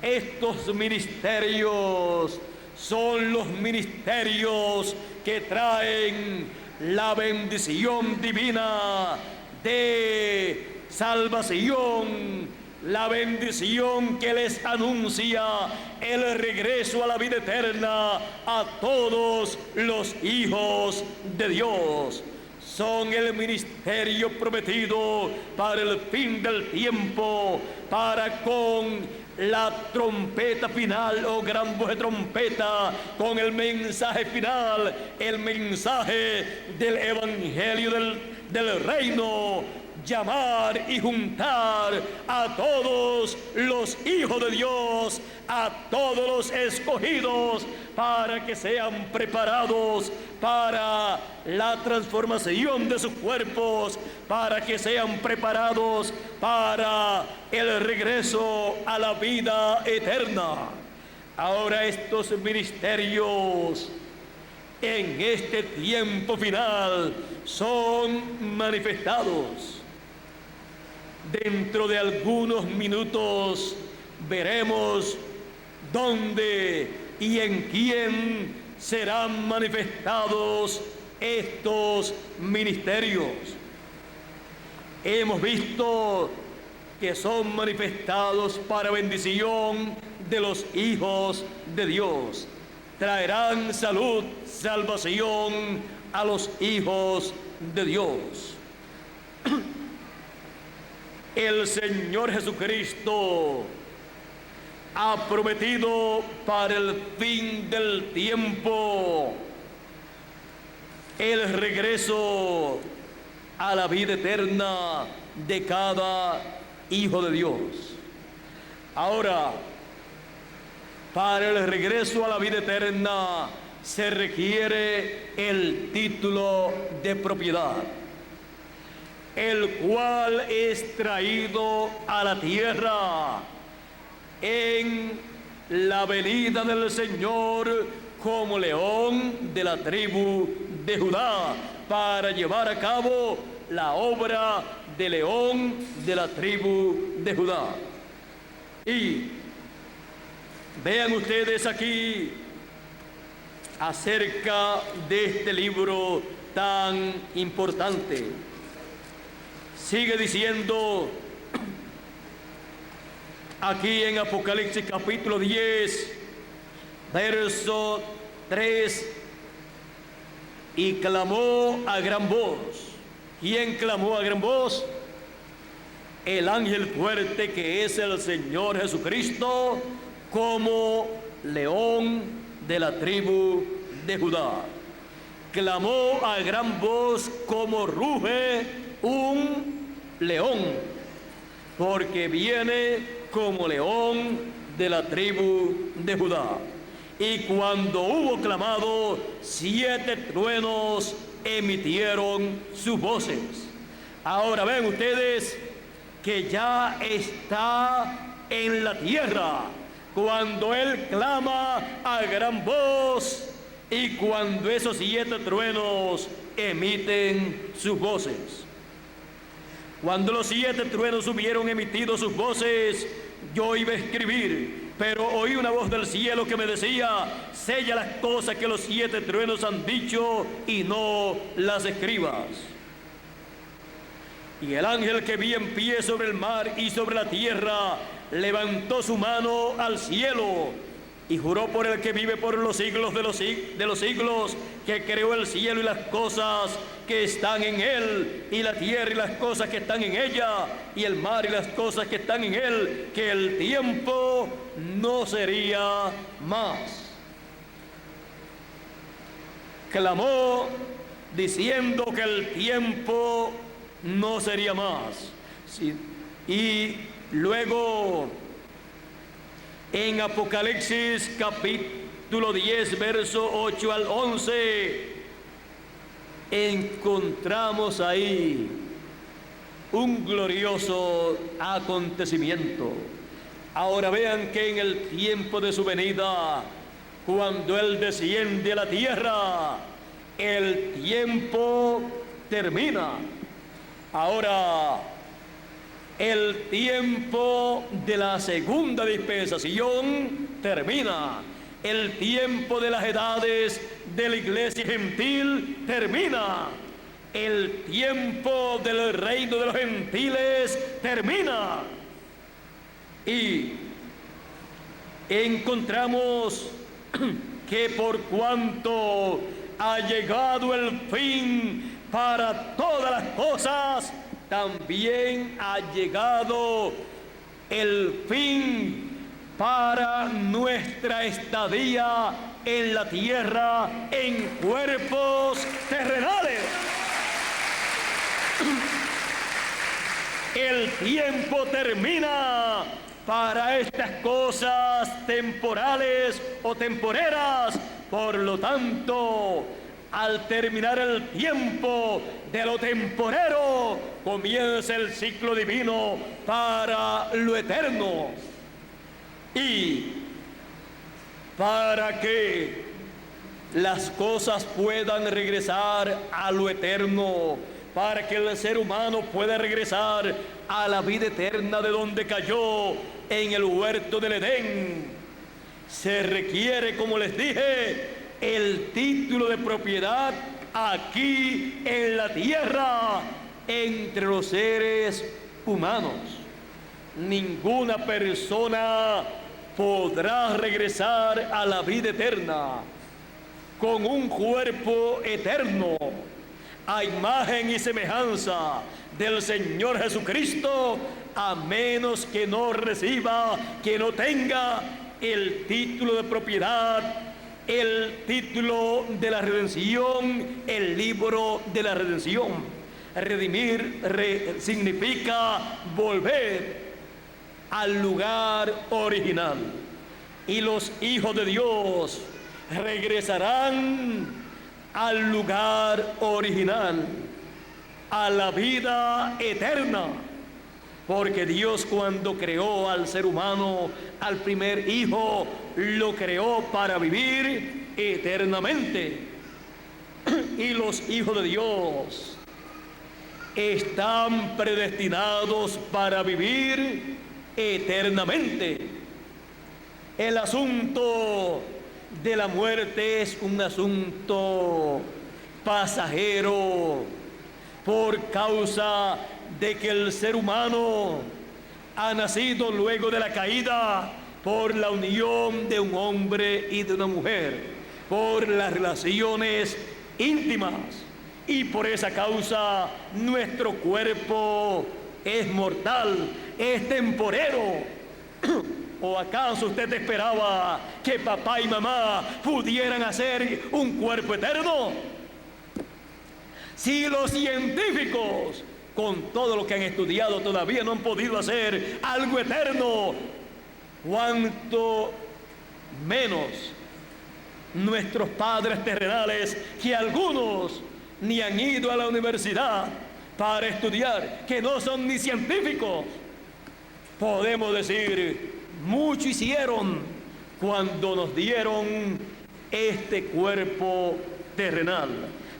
estos ministerios son los ministerios que traen la bendición divina de salvación, la bendición que les anuncia el regreso a la vida eterna a todos los hijos de Dios. Son el ministerio prometido para el fin del tiempo, para con la trompeta final o gran voz de trompeta, con el mensaje final, el mensaje del evangelio del reino, llamar y juntar a todos los hijos de Dios, a todos los escogidos, para que sean preparados para la transformación de sus cuerpos, para que sean preparados para el regreso a la vida eterna. Ahora estos ministerios en este tiempo final son manifestados. Dentro de algunos minutos veremos dónde y en quién serán manifestados estos ministerios. Hemos visto que son manifestados para bendición de los hijos de Dios. Traerán salud, salvación a los hijos de Dios. El Señor Jesucristo ha prometido para el fin del tiempo el regreso a la vida eterna de cada hijo de Dios. Ahora, para el regreso a la vida eterna se requiere el título de propiedad, el cual es traído a la tierra en la venida del Señor como león de la tribu de Judá, para llevar a cabo la obra de león de la tribu de Judá. Y vean ustedes aquí acerca de este libro tan importante. Sigue diciendo aquí en Apocalipsis capítulo 10, verso 3, y clamó a gran voz. ¿Quién clamó a gran voz? El ángel fuerte, que es el Señor Jesucristo, como león de la tribu de Judá. Clamó a gran voz como ruge un león, porque viene como león de la tribu de Judá. Y cuando hubo clamado, 7 truenos emitieron sus voces. Ahora ven ustedes que ya está en la tierra cuando él clama a gran voz y cuando esos 7 truenos emiten sus voces. Cuando los 7 truenos hubieron emitido sus voces, yo iba a escribir, pero oí una voz del cielo que me decía: sella las cosas que los 7 truenos han dicho y no las escribas. Y el ángel que vi en pie sobre el mar y sobre la tierra levantó su mano al cielo y juró por el que vive por los siglos de los siglos, que creó el cielo y las cosas que están en él, y la tierra y las cosas que están en ella, y el mar y las cosas que están en él, que el tiempo no sería más. Clamó diciendo que el tiempo no sería más. Sí. Y luego en Apocalipsis capítulo 10, verso 8 al 11, encontramos ahí un glorioso acontecimiento. Ahora vean que en el tiempo de su venida, cuando Él desciende a la tierra, el tiempo termina. Ahora, el tiempo de la segunda dispensación termina. El tiempo de las edades de la iglesia gentil termina. El tiempo del reino de los gentiles termina. Y encontramos que por cuanto ha llegado el fin para todas las cosas, también ha llegado el fin para nuestra estadía en la tierra en cuerpos terrenales. El tiempo termina para estas cosas temporales o temporeras. Por lo tanto, al terminar el tiempo de lo temporero, comienza el ciclo divino para lo eterno. Y para que las cosas puedan regresar a lo eterno, para que el ser humano pueda regresar a la vida eterna de donde cayó en el huerto del Edén, se requiere, como les dije, el título de propiedad aquí en la tierra entre los seres humanos. Ninguna persona podrá regresar a la vida eterna con un cuerpo eterno, a imagen y semejanza del Señor Jesucristo, a menos que no reciba, que no tenga el título de propiedad, el título de la redención, el libro de la redención. Redimir significa volver al lugar original. Y los hijos de Dios regresarán al lugar original, a la vida eterna. Porque Dios, cuando creó al ser humano, al primer hijo, lo creó para vivir eternamente. Y los hijos de Dios están predestinados para vivir eternamente. El asunto de la muerte es un asunto pasajero, por causa de que el ser humano ha nacido luego de la caída por la unión de un hombre y de una mujer, por las relaciones íntimas, y por esa causa nuestro cuerpo es mortal, es temporero. ¿O acaso usted esperaba que papá y mamá pudieran hacer un cuerpo eterno? Si los científicos, con todo lo que han estudiado, todavía no han podido hacer algo eterno, cuanto menos nuestros padres terrenales, que algunos ni han ido a la universidad para estudiar, que no son ni científicos. Podemos decir, mucho hicieron cuando nos dieron este cuerpo terrenal.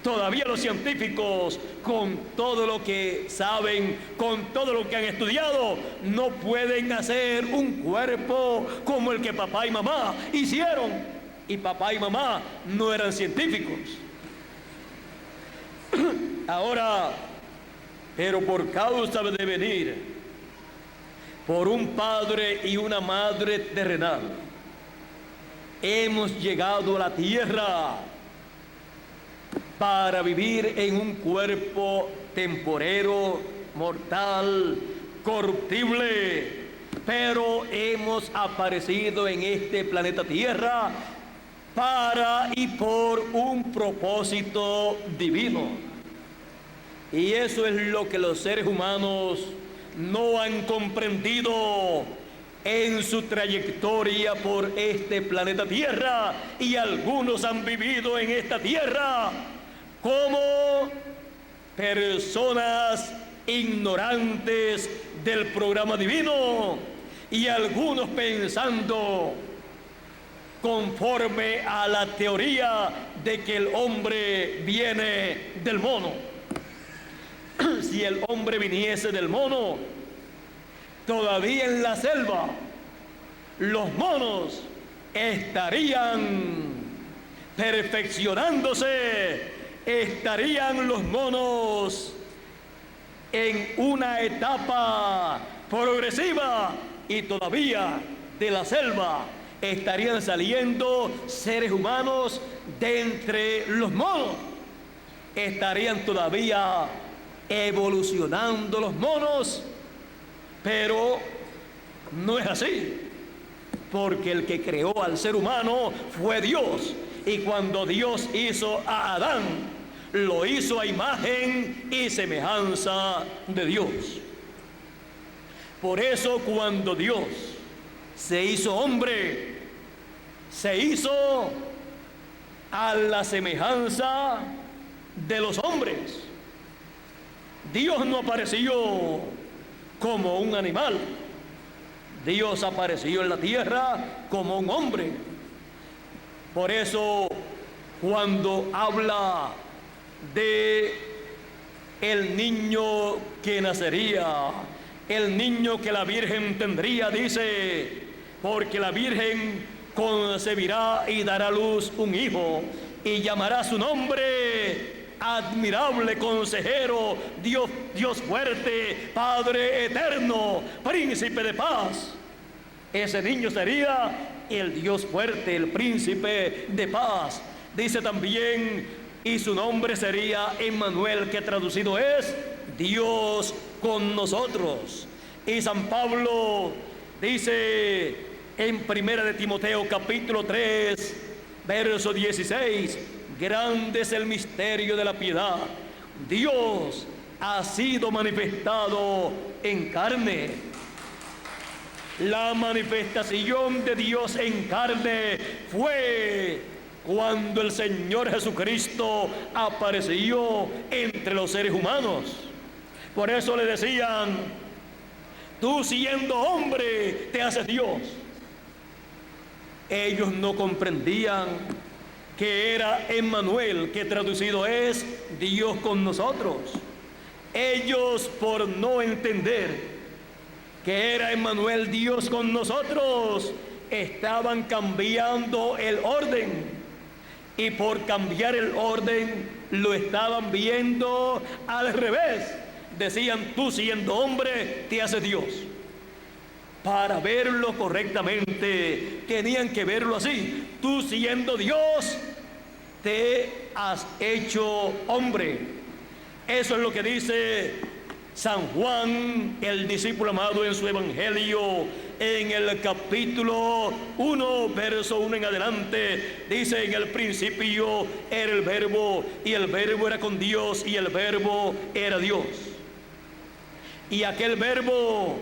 Todavía los científicos, con todo lo que saben, con todo lo que han estudiado, no pueden hacer un cuerpo como el que papá y mamá hicieron. Y papá y mamá no eran científicos. Ahora, pero por causa de venir por un padre y una madre terrenal, hemos llegado a la tierra para vivir en un cuerpo temporero, mortal, corruptible, pero hemos aparecido en este planeta Tierra para y por un propósito divino. Y eso es lo que los seres humanos no han comprendido en su trayectoria por este planeta Tierra, y algunos han vivido en esta tierra como personas ignorantes del programa divino, y algunos pensando conforme a la teoría de que el hombre viene del mono. Si el hombre viniese del mono, todavía en la selva los monos estarían perfeccionándose, estarían los monos en una etapa progresiva, y todavía de la selva estarían saliendo seres humanos de entre los monos. Estarían todavía evolucionando los monos, pero no es así, porque el que creó al ser humano fue Dios, y cuando Dios hizo a Adán, lo hizo a imagen y semejanza de Dios. Por eso cuando Dios se hizo hombre, se hizo a la semejanza de los hombres. Dios no apareció como un animal. Dios apareció en la tierra como un hombre. Por eso cuando habla de el niño que nacería, el niño que la Virgen tendría, dice, porque la Virgen concebirá y dará a luz un hijo, y llamará su nombre Admirable Consejero, Dios fuerte, Padre eterno, Príncipe de paz. Ese niño sería el Dios fuerte, el Príncipe de paz. Dice también, y su nombre sería Emmanuel, que traducido es Dios con nosotros. Y San Pablo dice en 1 de Timoteo capítulo 3 verso 16: grande es el misterio de la piedad, Dios ha sido manifestado en carne. La manifestación de Dios en carne fue cuando el Señor Jesucristo apareció entre los seres humanos. Por eso le decían, tú siendo hombre te haces Dios. Ellos no comprendían que era Emmanuel, que traducido es Dios con nosotros. Ellos, por no entender que era Emmanuel, Dios con nosotros, estaban cambiando el orden, y por cambiar el orden lo estaban viendo al revés. Decían, tú siendo hombre te haces Dios. Para verlo correctamente tenían que verlo así: tú siendo Dios te has hecho hombre. Eso es lo que dice San Juan, el discípulo amado, en su evangelio, en el capítulo 1, verso 1 en adelante. Dice, en el principio era el verbo, y el verbo era con Dios, y el verbo era Dios. Y aquel verbo,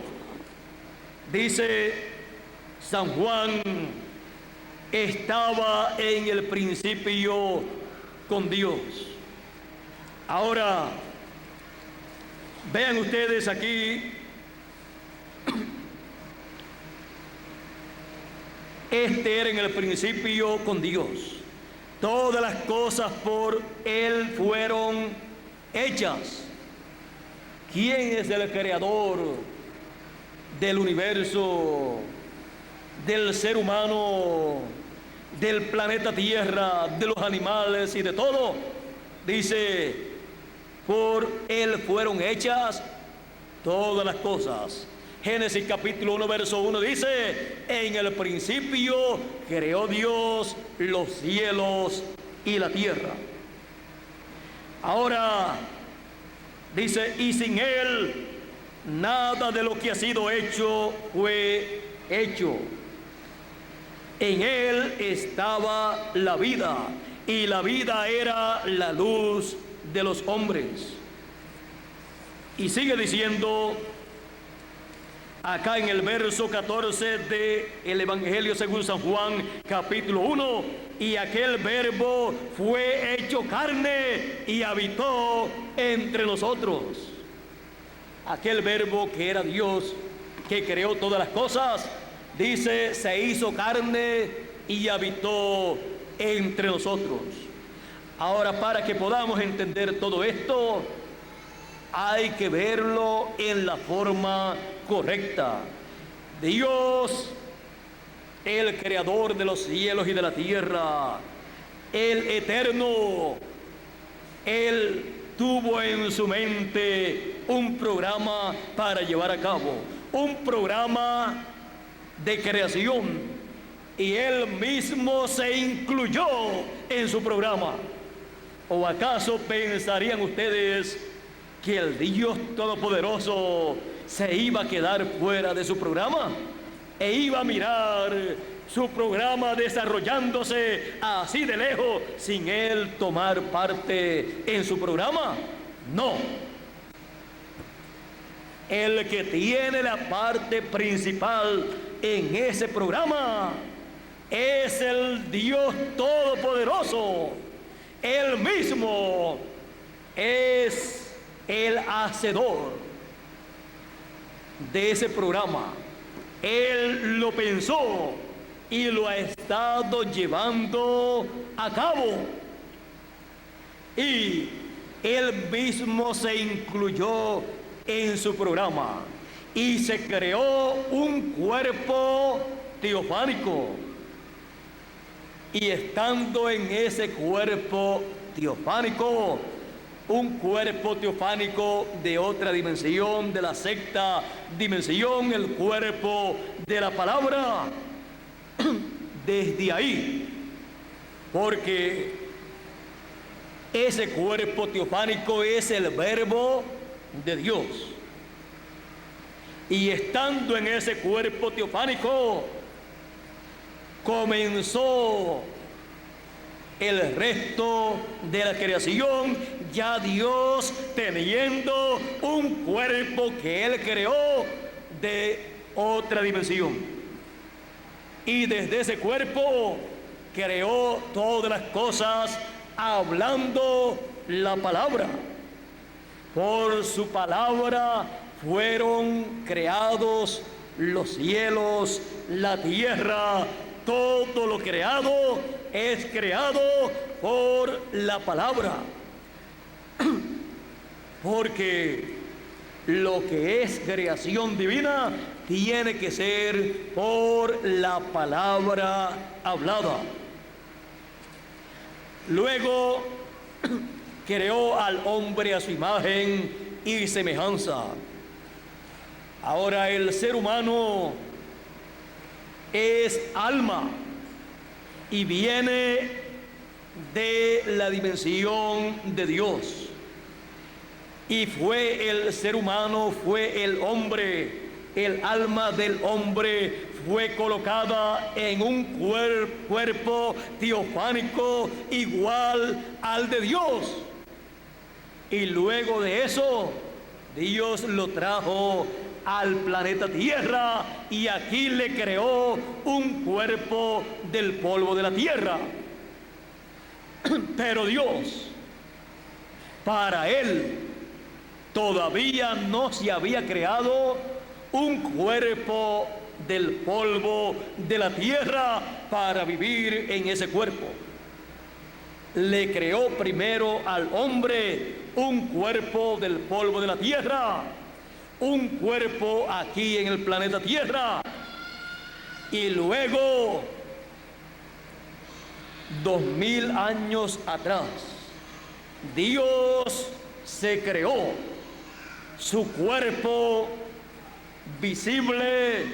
dice San Juan, estaba en el principio con Dios. Ahora, vean ustedes aquí, este era en el principio con Dios. Todas las cosas por Él fueron hechas. ¿Quién es el creador del universo, del ser humano, del planeta Tierra, de los animales y de todo? Dice, por Él fueron hechas todas las cosas. Génesis capítulo 1 verso 1 dice, en el principio creó Dios los cielos y la tierra. Ahora dice, y sin Él nada de lo que ha sido hecho fue hecho. En Él estaba la vida, y la vida era la luz de los hombres. Y sigue diciendo, acá en el verso 14 del Evangelio según San Juan, capítulo 1, y aquel verbo fue hecho carne y habitó entre nosotros. Aquel verbo que era Dios, que creó todas las cosas, dice, se hizo carne y habitó entre nosotros. Ahora, para que podamos entender todo esto, hay que verlo en la forma correcta. Dios, el creador de los cielos y de la tierra, el eterno, Él tuvo en su mente un programa para llevar a cabo, un programa de creación, y Él mismo se incluyó en su programa. ¿O acaso pensarían ustedes que el Dios Todopoderoso se iba a quedar fuera de su programa e iba a mirar su programa desarrollándose así de lejos sin Él tomar parte en su programa? No. El que tiene la parte principal en ese programa es el Dios Todopoderoso. Él mismo es el hacedor de ese programa. Él lo pensó y lo ha estado llevando a cabo. Y Él mismo se incluyó en su programa y se creó un cuerpo teofánico. Y estando en ese cuerpo teofánico, un cuerpo teofánico de otra dimensión, de la sexta dimensión, el cuerpo de la palabra, desde ahí, porque ese cuerpo teofánico es el verbo de Dios. Y estando en ese cuerpo teofánico, comenzó el resto de la creación, ya Dios teniendo un cuerpo que Él creó de otra dimensión. Y desde ese cuerpo creó todas las cosas hablando la palabra. Por su palabra fueron creados los cielos, la tierra. Todo lo creado es creado por la palabra. Porque lo que es creación divina tiene que ser por la palabra hablada. Luego creó al hombre a su imagen y semejanza. Ahora el ser humano es alma y viene de la dimensión de Dios. Y fue el ser humano, fue el hombre, el alma del hombre fue colocada en un cuerpo teofánico igual al de Dios. Y luego de eso, Dios lo trajo al planeta Tierra y aquí le creó un cuerpo del polvo de la tierra. Pero Dios, para Él, todavía no se había creado un cuerpo del polvo de la tierra para vivir en ese cuerpo. Le creó primero al hombre un cuerpo del polvo de la tierra, un cuerpo aquí en el planeta Tierra, y luego 2000 años atrás Dios se creó su cuerpo visible,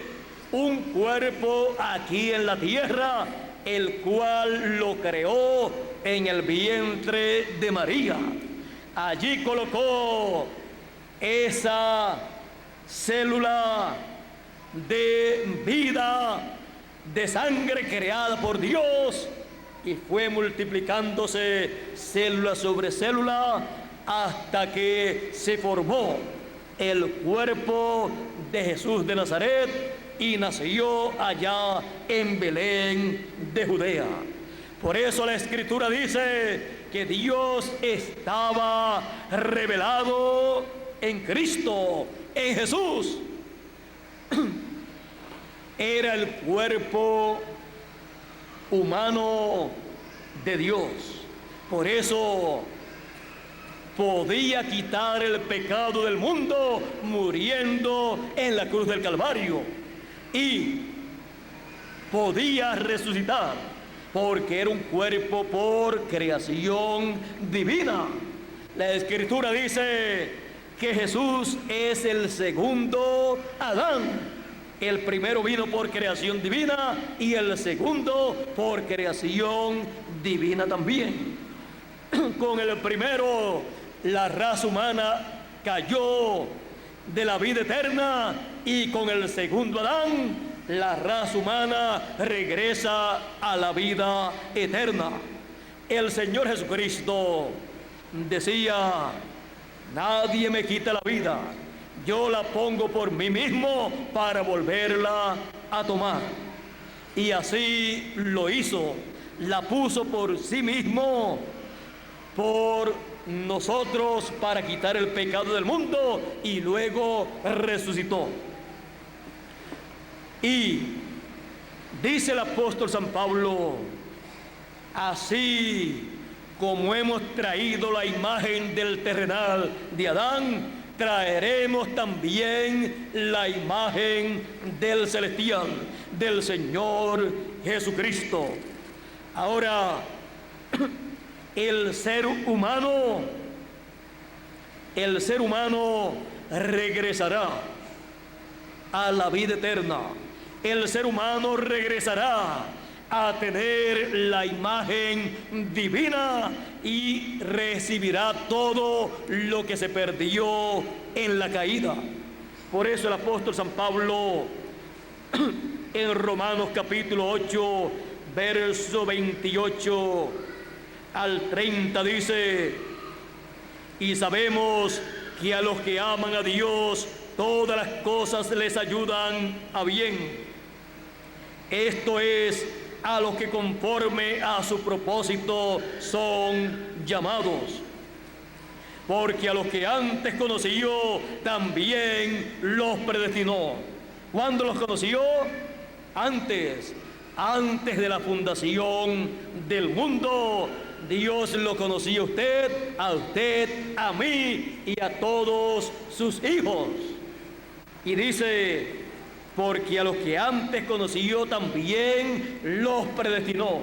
un cuerpo aquí en la tierra, el cual lo creó en el vientre de María. Allí colocó esa célula de vida, de sangre creada por Dios, y fue multiplicándose célula sobre célula hasta que se formó el cuerpo de Jesús de Nazaret y nació allá en Belén de Judea. Por eso la Escritura dice que Dios estaba revelado en Cristo, en Jesús. Era el cuerpo humano de Dios. Por eso podía quitar el pecado del mundo muriendo en la cruz del Calvario. Y podía resucitar porque era un cuerpo por creación divina. La Escritura dice que Jesús es el segundo Adán. El primero vino por creación divina y el segundo por creación divina también. Con el primero, la raza humana cayó de la vida eterna, y con el segundo Adán, la raza humana regresa a la vida eterna. El Señor Jesucristo decía: nadie me quita la vida, yo la pongo por mí mismo para volverla a tomar. Y así lo hizo, la puso por sí mismo, por nosotros, para quitar el pecado del mundo, y luego resucitó. Y dice el apóstol San Pablo: así como hemos traído la imagen del terrenal de Adán, traeremos también la imagen del celestial, del Señor Jesucristo. Ahora, el ser humano regresará a la vida eterna. El ser humano regresará a tener la imagen divina y recibirá todo lo que se perdió en la caída. Por eso el apóstol San Pablo en Romanos capítulo 8, verso 28 al 30 dice: y sabemos que a los que aman a Dios todas las cosas les ayudan a bien. Esto es, a los que conforme a su propósito son llamados. Porque a los que antes conoció, también los predestinó. ¿Cuándo los conoció? Antes de la fundación del mundo. Dios lo conocía a usted, a mí y a todos sus hijos. Y dice: porque a los que antes conoció también los predestinó.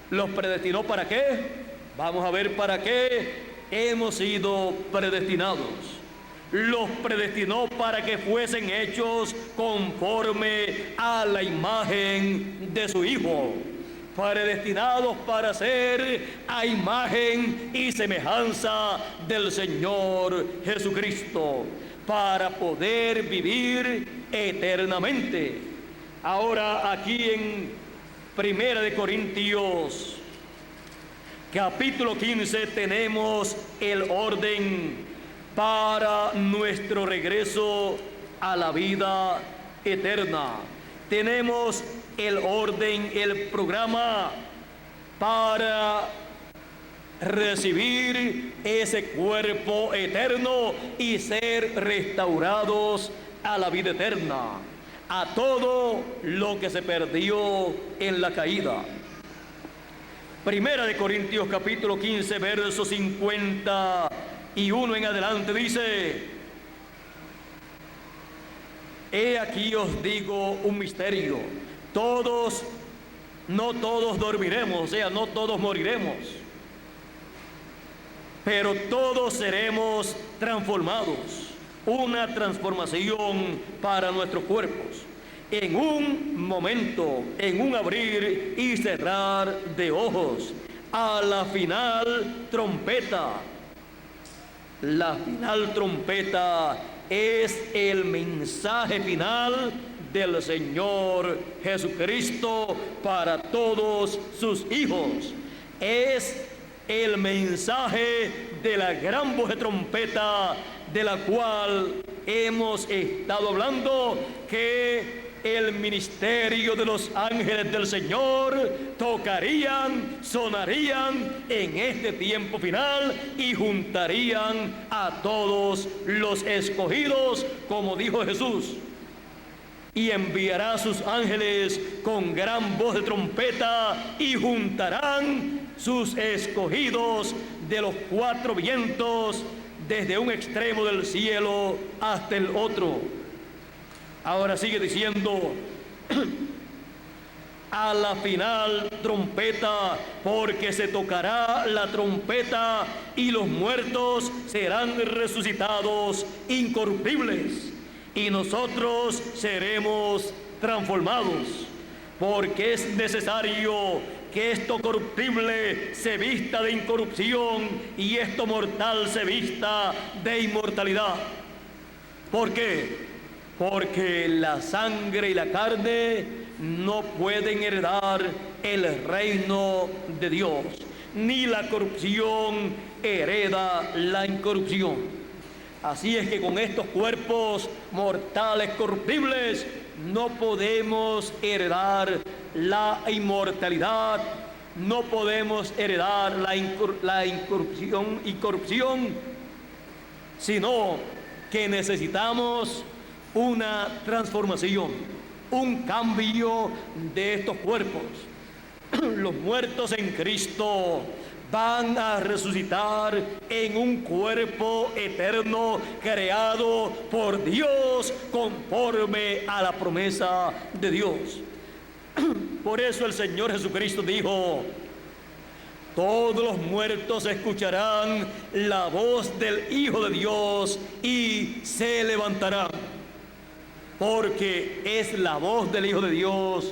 ¿Los predestinó para qué? Vamos a ver para qué hemos sido predestinados. Los predestinó para que fuesen hechos conforme a la imagen de su Hijo. Predestinados para ser a imagen y semejanza del Señor Jesucristo, para poder vivir eternamente. Ahora, aquí en Primera de Corintios capítulo 15 tenemos el orden para nuestro regreso a la vida eterna. Tenemos el orden, el programa para recibir ese cuerpo eterno y ser restaurados a la vida eterna, a todo lo que se perdió en la caída. Primera de Corintios capítulo 15, verso 51 en adelante dice: he aquí os digo un misterio, no todos dormiremos, o sea, no todos moriremos, pero todos seremos transformados. Una transformación para nuestros cuerpos. En un momento, en un abrir y cerrar de ojos, a la final trompeta. La final trompeta es el mensaje final del Señor Jesucristo para todos sus hijos. Es el mensaje de la gran voz de trompeta de la cual hemos estado hablando, que el ministerio de los ángeles del Señor tocarían, sonarían en este tiempo final y juntarían a todos los escogidos, como dijo Jesús. Y enviará a sus ángeles con gran voz de trompeta y juntarán sus escogidos de los cuatro vientos, desde un extremo del cielo hasta el otro. Ahora sigue diciendo, a la final trompeta, porque se tocará la trompeta y los muertos serán resucitados incorruptibles, y nosotros seremos transformados, porque es necesario que esto corruptible se vista de incorrupción y esto mortal se vista de inmortalidad. ¿Por qué? Porque la sangre y la carne no pueden heredar el reino de Dios, ni la corrupción hereda la incorrupción. Así es que con estos cuerpos mortales corruptibles no podemos heredar la inmortalidad, no podemos heredar la incorrupción y corrupción, sino que necesitamos una transformación, un cambio de estos cuerpos. Los muertos en Cristo van a resucitar en un cuerpo eterno creado por Dios conforme a la promesa de Dios. Por eso el Señor Jesucristo dijo: todos los muertos escucharán la voz del Hijo de Dios y se levantarán. Porque es la voz del Hijo de Dios,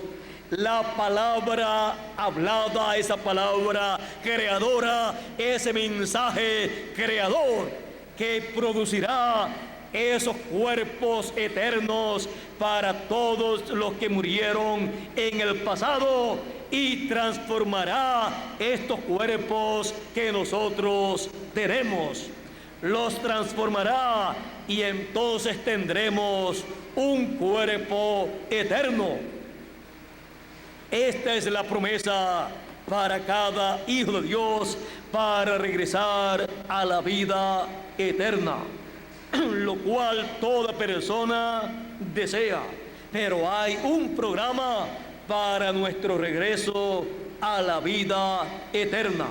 la palabra hablada, esa palabra creadora, ese mensaje creador que producirá esos cuerpos eternos para todos los que murieron en el pasado y transformará estos cuerpos que nosotros tenemos. Los transformará y entonces tendremos un cuerpo eterno. Esta es la promesa para cada hijo de Dios para regresar a la vida eterna, lo cual toda persona desea. Pero hay un programa para nuestro regreso a la vida eterna.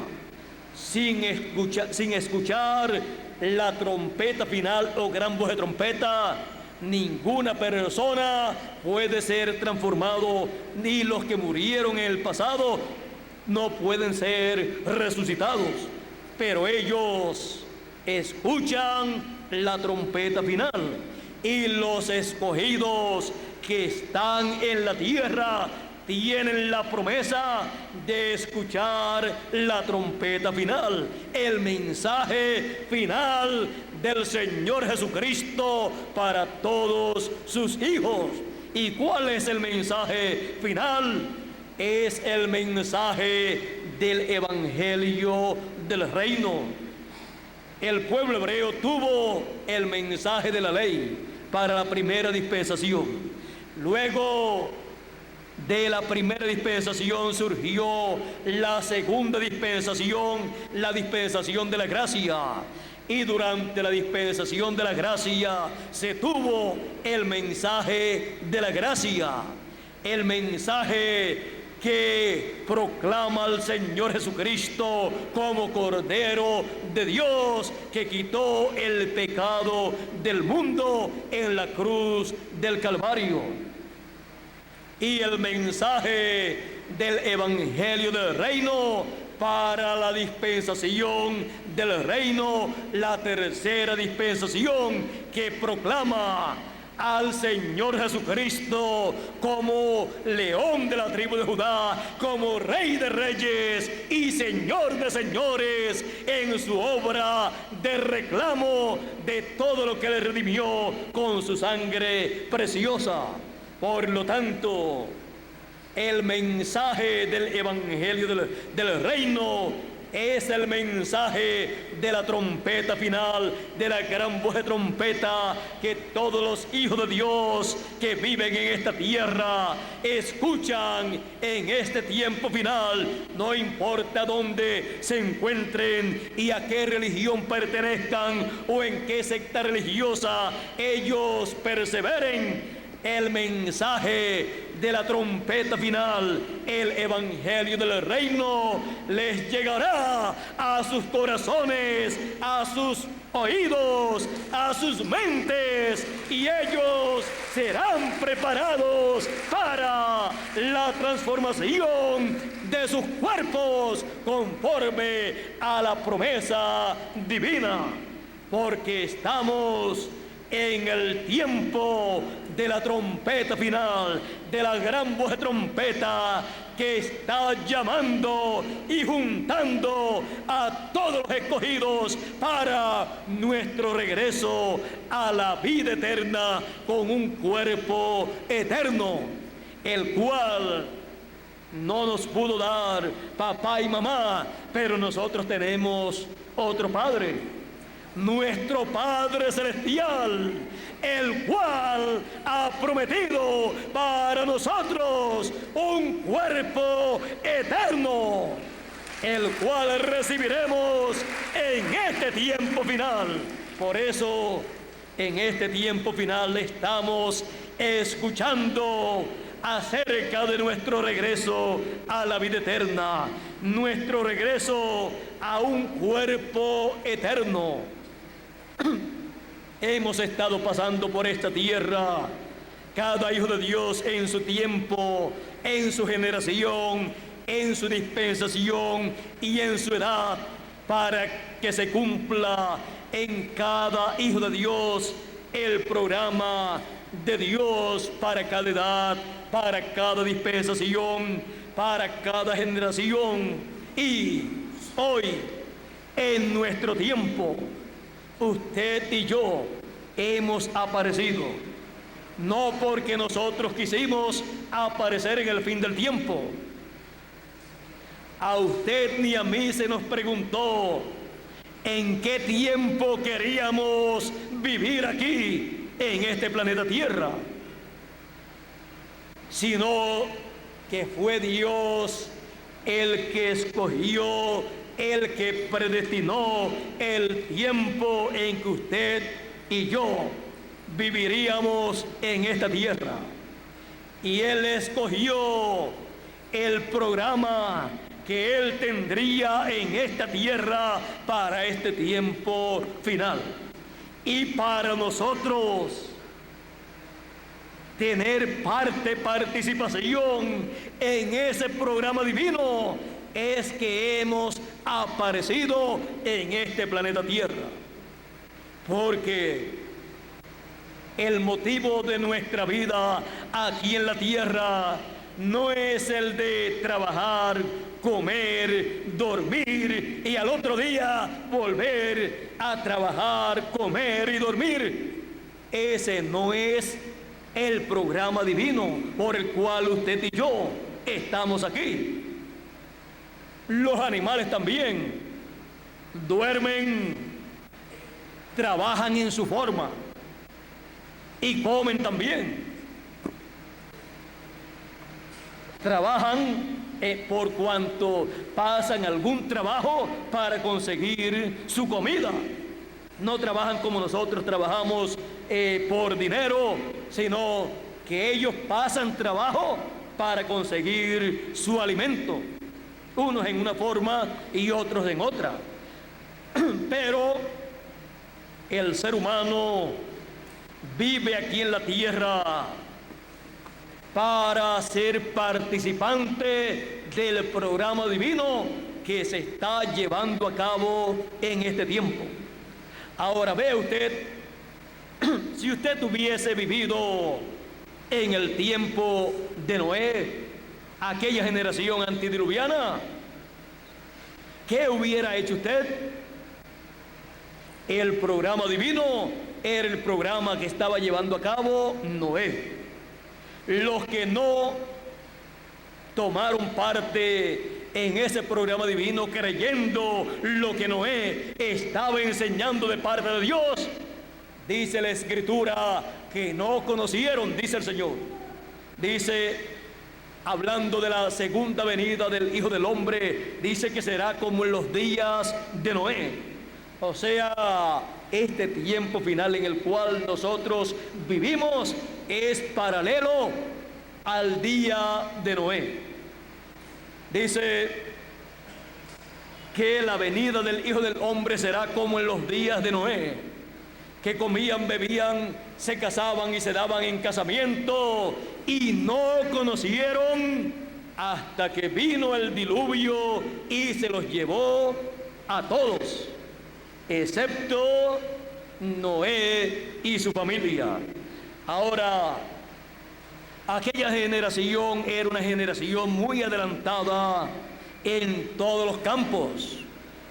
Sin escuchar la trompeta final o gran voz de trompeta, ninguna persona puede ser transformado, ni los que murieron en el pasado no pueden ser resucitados. Pero ellos escuchan la trompeta final, y los escogidos que están en la tierra tienen la promesa de escuchar la trompeta final, el mensaje final del Señor Jesucristo para todos sus hijos. ¿Y cuál es el mensaje final? Es el mensaje del Evangelio del Reino. El pueblo hebreo tuvo el mensaje de la ley para la primera dispensación. Luego de la primera dispensación surgió la segunda dispensación, la dispensación de la gracia. Y durante la dispensación de la gracia se tuvo el mensaje de la gracia, el mensaje que proclama al Señor Jesucristo como Cordero de Dios, que quitó el pecado del mundo en la cruz del Calvario. Y el mensaje del Evangelio del Reino para la dispensación del reino, la tercera dispensación, que proclama al Señor Jesucristo como León de la tribu de Judá, como Rey de reyes y Señor de señores, en su obra de reclamo de todo lo que le redimió con su sangre preciosa. Por lo tanto, el mensaje del Evangelio del reino es el mensaje de la trompeta final, de la gran voz de trompeta que todos los hijos de Dios que viven en esta tierra escuchan en este tiempo final. No importa dónde se encuentren y a qué religión pertenezcan o en qué secta religiosa ellos perseveren, el mensaje de la trompeta final, el evangelio del reino, les llegará a sus corazones, a sus oídos, a sus mentes, y ellos serán preparados para la transformación de sus cuerpos conforme a la promesa divina, porque estamos en el tiempo de la trompeta final, de la gran voz de trompeta que está llamando y juntando a todos los escogidos para nuestro regreso a la vida eterna con un cuerpo eterno, el cual no nos pudo dar papá y mamá, pero nosotros tenemos otro Padre, nuestro Padre Celestial, el cual ha prometido para nosotros un cuerpo eterno, el cual recibiremos en este tiempo final. Por eso, en este tiempo final estamos escuchando acerca de nuestro regreso a la vida eterna, nuestro regreso a un cuerpo eterno. Hemos estado pasando por esta tierra, cada hijo de Dios en su tiempo, en su generación, en su dispensación y en su edad, para que se cumpla en cada hijo de Dios el programa de Dios para cada edad, para cada dispensación, para cada generación. Y hoy, en nuestro tiempo, usted y yo hemos aparecido, no porque nosotros quisimos aparecer en el fin del tiempo. A usted ni a mí se nos preguntó en qué tiempo queríamos vivir aquí, en este planeta Tierra, sino que fue Dios el que escogió, el que predestinó el tiempo en que usted y yo viviríamos en esta tierra. Y Él escogió el programa que Él tendría en esta tierra para este tiempo final. Y para nosotros tener participación en ese programa divino, es que hemos aparecido en este planeta Tierra, porque el motivo de nuestra vida aquí en la Tierra no es el de trabajar, comer, dormir y al otro día volver a trabajar, comer y dormir. Ese no es el programa divino por el cual usted y yo estamos aquí. Los animales también duermen, trabajan en su forma y comen también. Trabajan por cuanto pasan algún trabajo para conseguir su comida. No trabajan como nosotros trabajamos por dinero, sino que ellos pasan trabajo para conseguir su alimento. Unos en una forma y otros en otra. Pero el ser humano vive aquí en la tierra para ser participante del programa divino que se está llevando a cabo en este tiempo. Ahora ve usted, si usted hubiese vivido en el tiempo de Noé, aquella generación antidiluviana, ¿qué hubiera hecho usted? El programa divino era el programa que estaba llevando a cabo Noé. Los que no tomaron parte en ese programa divino, creyendo lo que Noé estaba enseñando de parte de Dios. Dice la Escritura que no conocieron, dice el Señor. Dice, hablando de la segunda venida del Hijo del Hombre, dice que será como en los días de Noé. O sea, este tiempo final en el cual nosotros vivimos es paralelo al día de Noé. Dice que la venida del Hijo del Hombre será como en los días de Noé, que comían, bebían, se casaban y se daban en casamiento, y no conocieron hasta que vino el diluvio y se los llevó a todos, excepto Noé y su familia. Ahora, aquella generación era una generación muy adelantada en todos los campos.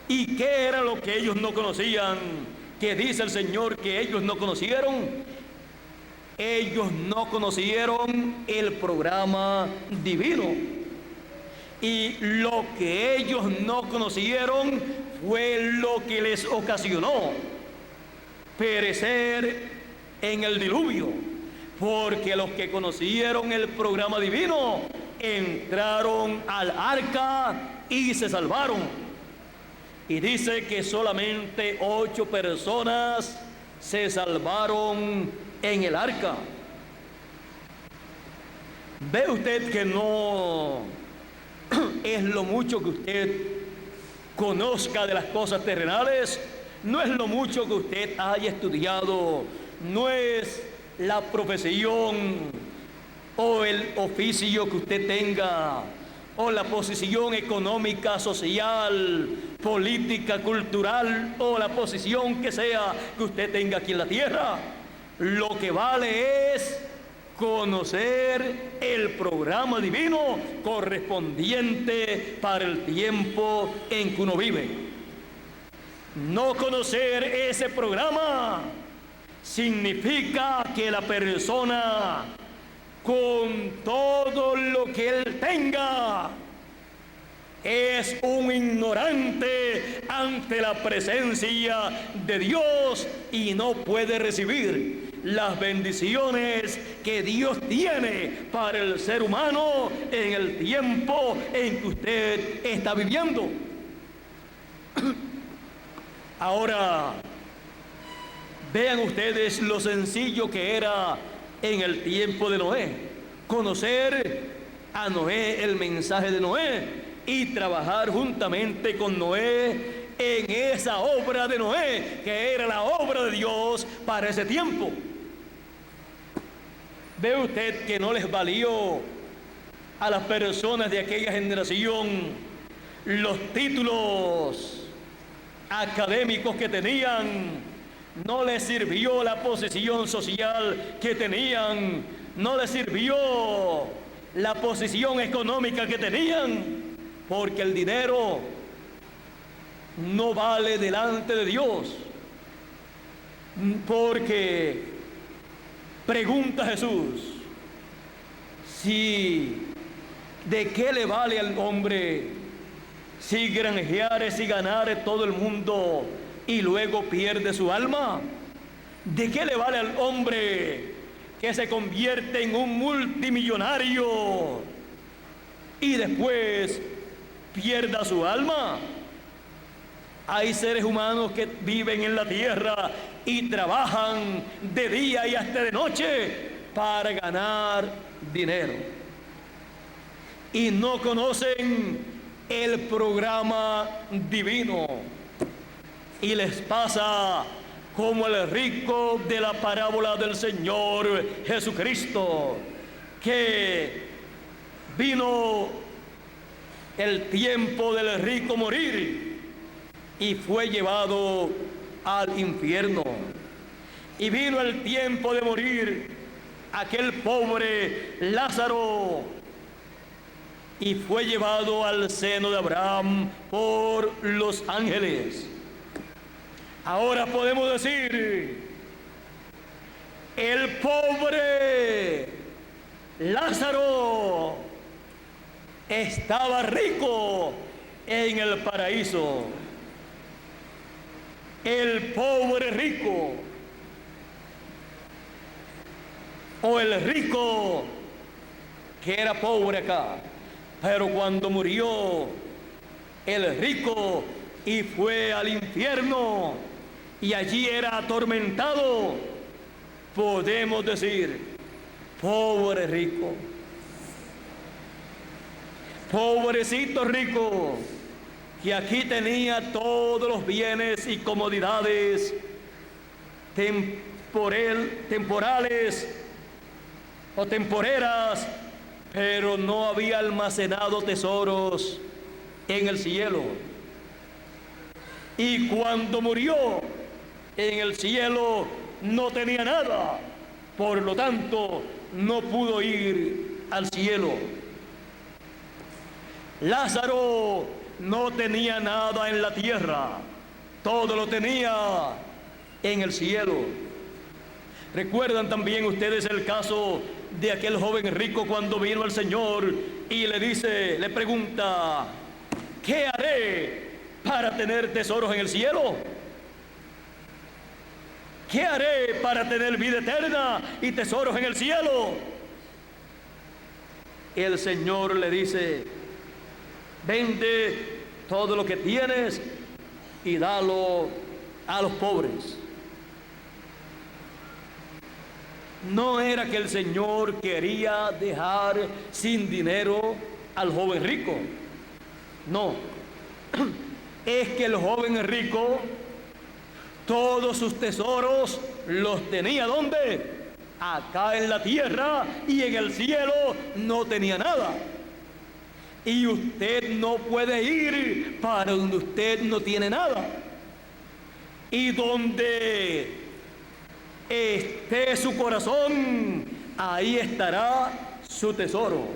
¿Y qué era lo que ellos no conocían? Que dice el Señor que ellos no conocieron. Ellos no conocieron el programa divino. Y lo que ellos no conocieron fue lo que les ocasionó perecer en el diluvio. Porque los que conocieron el programa divino entraron al arca y se salvaron. Y dice que solamente 8 personas se salvaron en el arca. ¿Ve usted que no es lo mucho que usted conozca de las cosas terrenales? No es lo mucho que usted haya estudiado, no es la profesión o el oficio que usted tenga, o la posición económica, social, política, cultural, o la posición que sea que usted tenga aquí en la tierra. Lo que vale es conocer el programa divino correspondiente para el tiempo en que uno vive. No conocer ese programa significa que la persona, con todo lo que él tenga, es un ignorante ante la presencia de Dios y no puede recibir las bendiciones que Dios tiene para el ser humano en el tiempo en que usted está viviendo. Ahora, vean ustedes lo sencillo que era en el tiempo de Noé. Conocer a Noé, el mensaje de Noé, y trabajar juntamente con Noé en esa obra de Noé, que era la obra de Dios para ese tiempo. Ve usted que no les valió a las personas de aquella generación los títulos académicos que tenían. No les sirvió la posición social que tenían, no les sirvió la posición económica que tenían, porque el dinero no vale delante de Dios. Porque pregunta Jesús, ¿de qué le vale al hombre si granjeare, si ganare todo el mundo y luego pierde su alma? ¿De qué le vale al hombre que se convierte en un multimillonario y después pierda su alma? Hay seres humanos que viven en la tierra y trabajan de día y hasta de noche para ganar dinero y no conocen el programa divino. Y les pasa como el rico de la parábola del Señor Jesucristo, que vino el tiempo del rico morir y fue llevado al infierno. Y vino el tiempo de morir aquel pobre Lázaro y fue llevado al seno de Abraham por los ángeles. Ahora podemos decir, el pobre Lázaro estaba rico en el paraíso. El pobre rico, o el rico que era pobre acá, pero cuando murió el rico y fue al infierno y allí era atormentado, podemos decir, pobre rico, pobrecito rico, que aquí tenía todos los bienes y comodidades temporales o temporeras, pero no había almacenado tesoros en el cielo. Y cuando murió en el cielo no tenía nada, por lo tanto no pudo ir al cielo. Lázaro no tenía nada en la tierra, todo lo tenía en el cielo. ¿Recuerdan también ustedes el caso de aquel joven rico cuando vino al Señor y le pregunta, ¿qué haré para tener tesoros en el cielo? ¿Qué haré para tener vida eterna y tesoros en el cielo? El Señor le dice, vende todo lo que tienes y dalo a los pobres. No era que el Señor quería dejar sin dinero al joven rico. No, es que el joven rico todos sus tesoros los tenía ¿dónde? Acá en la tierra, y en el cielo no tenía nada. Y usted no puede ir para donde usted no tiene nada. Y donde esté su corazón, ahí estará su tesoro.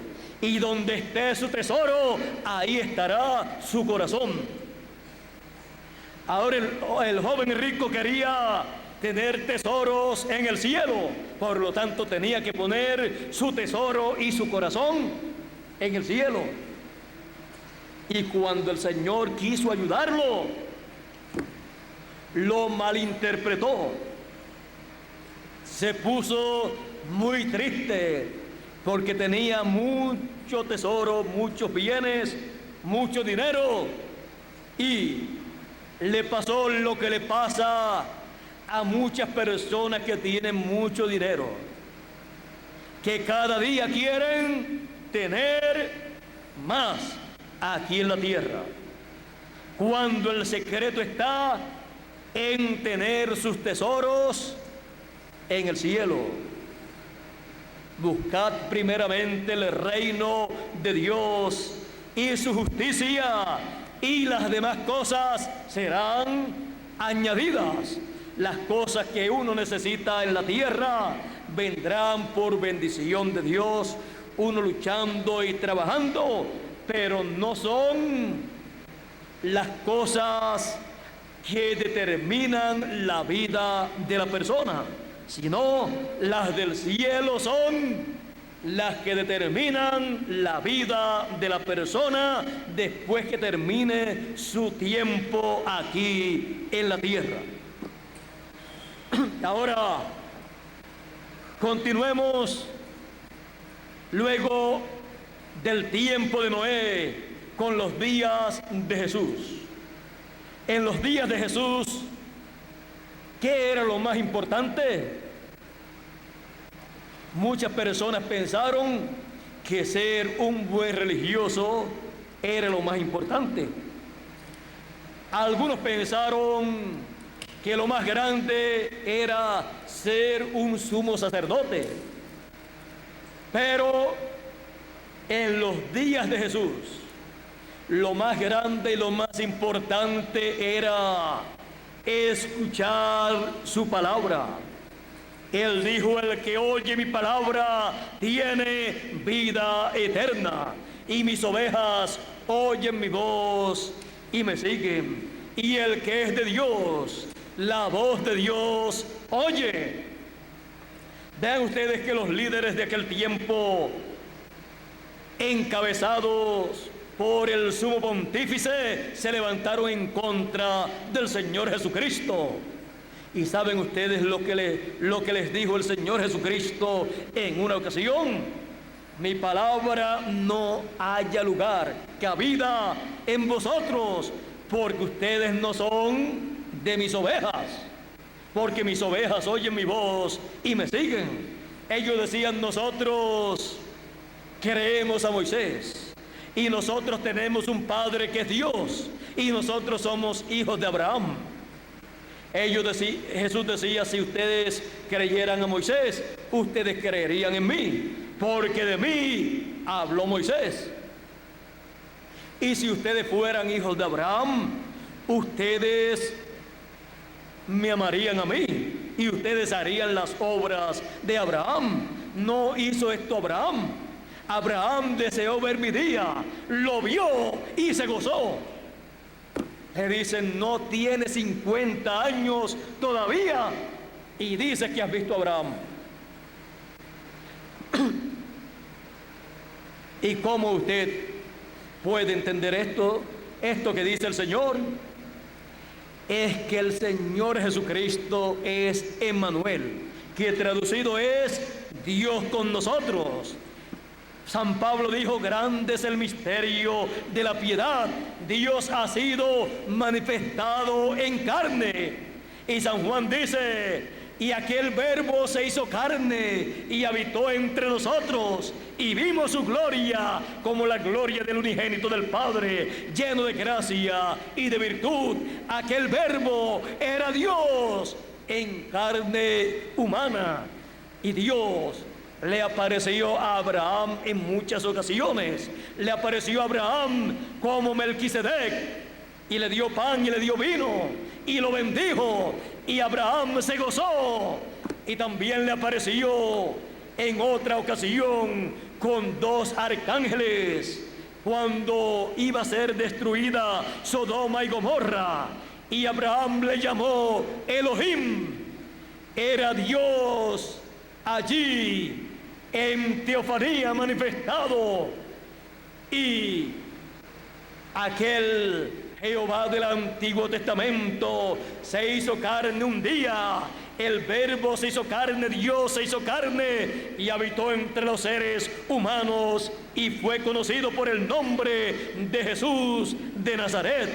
Y donde esté su tesoro, ahí estará su corazón. Ahora el joven rico quería tener tesoros en el cielo, por lo tanto tenía que poner su tesoro y su corazón en el cielo. Y cuando el Señor quiso ayudarlo, lo malinterpretó. Se puso muy triste porque tenía mucho tesoro, muchos bienes, mucho dinero, y le pasó lo que le pasa a muchas personas que tienen mucho dinero, que cada día quieren tener más aquí en la tierra, cuando el secreto está en tener sus tesoros en el cielo. Buscad primeramente el reino de Dios y su justicia, y las demás cosas serán añadidas. Las cosas que uno necesita en la tierra vendrán por bendición de Dios, uno luchando y trabajando, pero no son las cosas que determinan la vida de la persona, sino las del cielo son las que determinan la vida de la persona después que termine su tiempo aquí en la tierra. Ahora, continuemos luego del tiempo de Noé con los días de Jesús. En los días de Jesús, ¿qué era lo más importante? Muchas personas pensaron que ser un buen religioso era lo más importante. Algunos pensaron que lo más grande era ser un sumo sacerdote. Pero en los días de Jesús, lo más grande y lo más importante era escuchar su palabra. Él dijo, el que oye mi palabra tiene vida eterna, y mis ovejas oyen mi voz y me siguen. Y el que es de Dios, la voz de Dios oye. Vean ustedes que los líderes de aquel tiempo encabezados por el sumo pontífice, se levantaron en contra del Señor Jesucristo. Y saben ustedes lo que les dijo el Señor Jesucristo en una ocasión: mi palabra no haya lugar, cabida en vosotros, porque ustedes no son de mis ovejas, porque mis ovejas oyen mi voz y me siguen. Ellos decían: nosotros creemos a Moisés y nosotros tenemos un Padre que es Dios y nosotros somos hijos de Abraham. Jesús decía: si ustedes creyeran a Moisés, ustedes creerían en mí, porque de mí habló Moisés. Y si ustedes fueran hijos de Abraham, ustedes me amarían a mí y ustedes harían las obras de Abraham. No hizo esto Abraham. Abraham deseó ver mi día, lo vio y se gozó. Le dicen: no tiene 50 años todavía y dice que has visto a Abraham. ¿Y cómo usted puede entender esto que dice el Señor? Es que el Señor Jesucristo es Emmanuel, que traducido es Dios con nosotros. San Pablo dijo: grande es el misterio de la piedad, Dios ha sido manifestado en carne. Y San Juan dice: y aquel verbo se hizo carne y habitó entre nosotros, y vimos su gloria como la gloria del unigénito del Padre, lleno de gracia y de virtud. Aquel verbo era Dios en carne humana, y Dios le apareció a Abraham en muchas ocasiones. Le apareció a Abraham como Melquisedec y le dio pan y le dio vino y lo bendijo, y Abraham se gozó. Y también le apareció en otra ocasión con 2 arcángeles cuando iba a ser destruida Sodoma y Gomorra, y Abraham le llamó Elohim. Era Dios allí en teofanía manifestado. Y aquel Jehová del Antiguo Testamento se hizo carne un día. El verbo se hizo carne, Dios se hizo carne y habitó entre los seres humanos y fue conocido por el nombre de Jesús de Nazaret.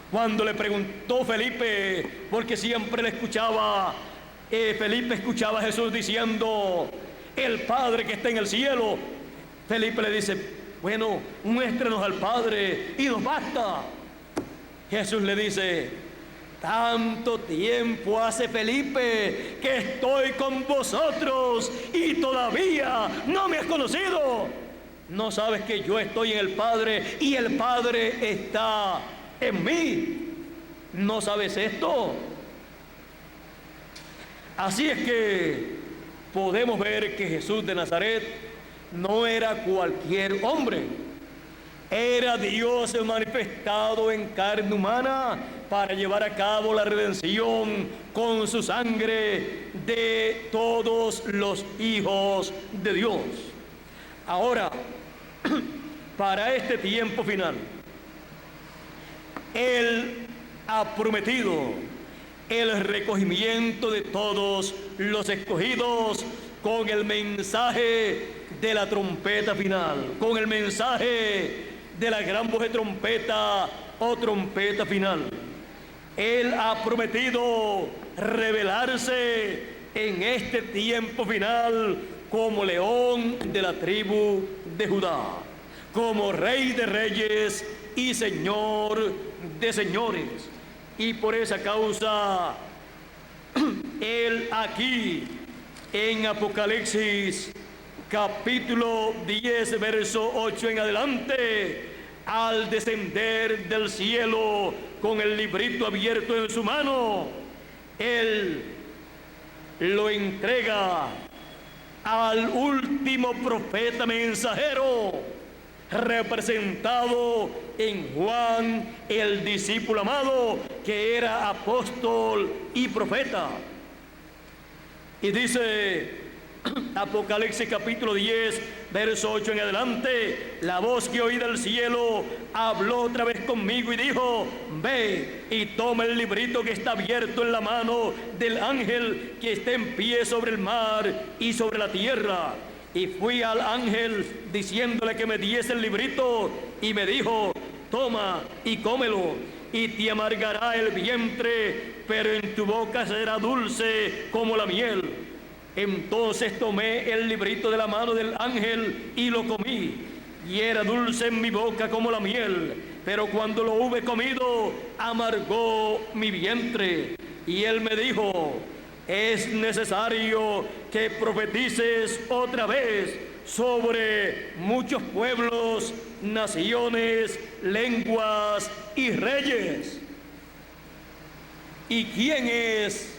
Cuando le preguntó Felipe, porque siempre le escuchaba, Felipe escuchaba a Jesús diciendo: el Padre que está en el cielo. Felipe le dice: bueno, muéstranos al Padre y nos basta. Jesús le dice: tanto tiempo hace, Felipe, que estoy con vosotros y todavía no me has conocido. ¿No sabes que yo estoy en el Padre y el Padre está en mí? ¿No sabes esto? Así es que podemos ver que Jesús de Nazaret no era cualquier hombre. Era Dios manifestado en carne humana para llevar a cabo la redención con su sangre de todos los hijos de Dios. Ahora, para este tiempo final, Él ha prometido el recogimiento de todos los escogidos con el mensaje de la trompeta final, con el mensaje de la gran voz de trompeta o trompeta final. Él ha prometido revelarse en este tiempo final como león de la tribu de Judá, como rey de reyes y señor de señores. Y por esa causa, Él aquí en Apocalipsis capítulo 10, verso 8 en adelante, al descender del cielo con el librito abierto en su mano, Él lo entrega al último profeta mensajero, representado en Juan, el discípulo amado, que era apóstol y profeta. Y dice Apocalipsis capítulo 10, Verso 8 en adelante, la voz que oí del cielo habló otra vez conmigo y dijo: ve y toma el librito que está abierto en la mano del ángel que está en pie sobre el mar y sobre la tierra. Y fui al ángel diciéndole que me diese el librito, y me dijo: toma y cómelo, y te amargará el vientre, pero en tu boca será dulce como la miel. Entonces tomé el librito de la mano del ángel y lo comí, y era dulce en mi boca como la miel, pero cuando lo hube comido, amargó mi vientre. Y él me dijo: es necesario que profetices otra vez sobre muchos pueblos, naciones, lenguas y reyes. ¿Y quién es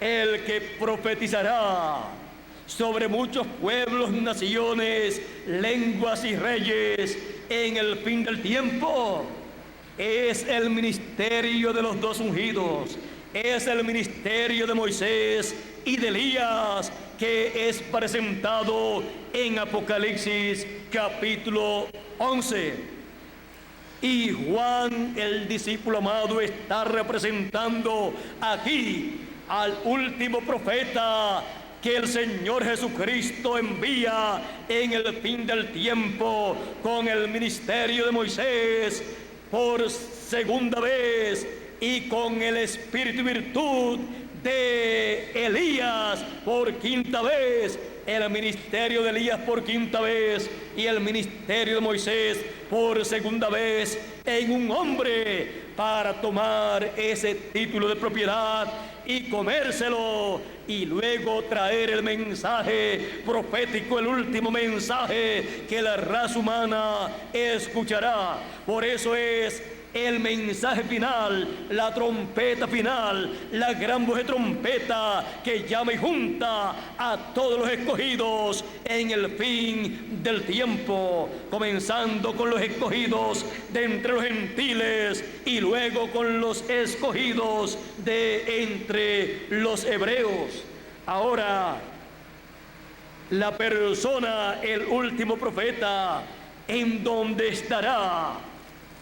el que profetizará sobre muchos pueblos, naciones, lenguas y reyes en el fin del tiempo? Es el ministerio de los dos ungidos, es el ministerio de Moisés y de Elías, que es presentado en Apocalipsis capítulo 11. Y Juan, el discípulo amado, está representando aquí al último profeta que el Señor Jesucristo envía en el fin del tiempo con el ministerio de Moisés por segunda vez, y con el espíritu y virtud de Elías por quinta vez. El ministerio de Elías por quinta vez y el ministerio de Moisés por segunda vez en un hombre, para tomar ese título de propiedad y comérselo, y luego traer el mensaje profético, el último mensaje que la raza humana escuchará. Por eso es el mensaje final, la trompeta final, la gran voz de trompeta que llama y junta a todos los escogidos en el fin del tiempo, comenzando con los escogidos de entre los gentiles y luego con los escogidos de entre los hebreos. Ahora, la persona, el último profeta, en donde estará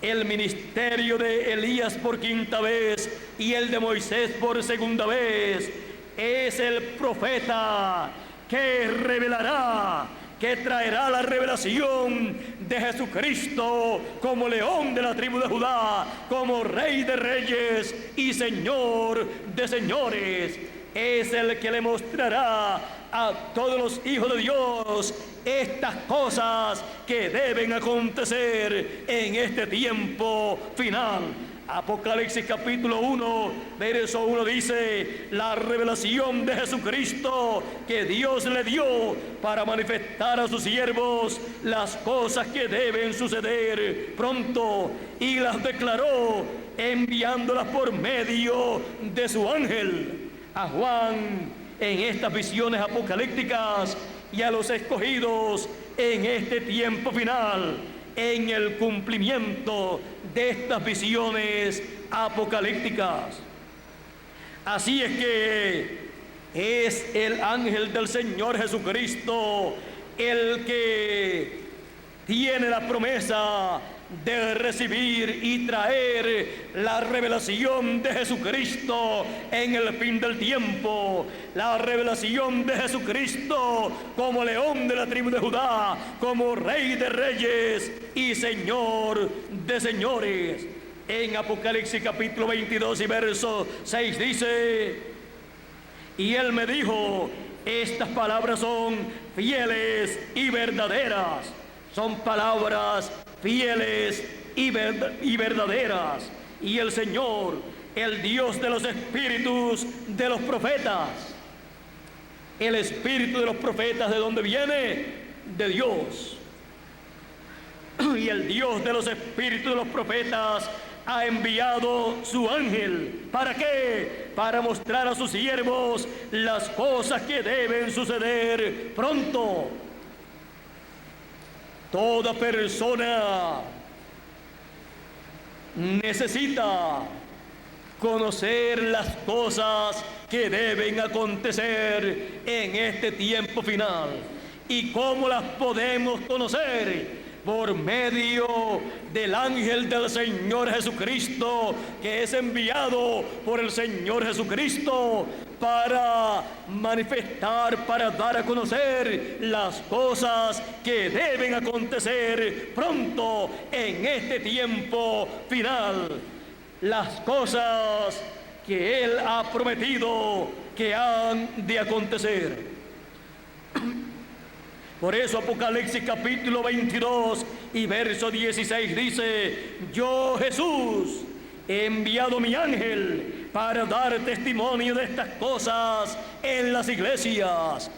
el ministerio de Elías por quinta vez y el de Moisés por segunda vez, es el profeta que revelará, que traerá la revelación de Jesucristo como león de la tribu de Judá, como rey de reyes y señor de señores. Es el que le mostrará a todos los hijos de Dios estas cosas que deben acontecer en este tiempo final. Apocalipsis capítulo 1, verso 1 dice: la revelación de Jesucristo que Dios le dio para manifestar a sus siervos las cosas que deben suceder pronto, y las declaró enviándolas por medio de su ángel a Juan en estas visiones apocalípticas, y a los escogidos en este tiempo final, en el cumplimiento de estas visiones apocalípticas. Así es que es el ángel del Señor Jesucristo el que tiene la promesa de recibir y traer la revelación de Jesucristo en el fin del tiempo, la revelación de Jesucristo como león de la tribu de Judá, como rey de reyes y señor de señores. En Apocalipsis capítulo 22 y verso 6 dice: y él me dijo, estas palabras son fieles y verdaderas. Son palabras fieles y verdaderas. Y el Señor, el Dios de los espíritus de los profetas, el espíritu de los profetas, ¿de dónde viene? De Dios. Y el Dios de los espíritus de los profetas ha enviado su ángel. ¿Para qué? Para mostrar a sus siervos las cosas que deben suceder pronto. Toda persona necesita conocer las cosas que deben acontecer en este tiempo final. ¿Y cómo las podemos conocer? Por medio del ángel del Señor Jesucristo, que es enviado por el Señor Jesucristo para manifestar, para dar a conocer las cosas que deben acontecer pronto en este tiempo final. Las cosas que Él ha prometido que han de acontecer. Por eso Apocalipsis capítulo 22 y verso 16 dice: yo, Jesús, he enviado mi ángel para dar testimonio de estas cosas en las iglesias.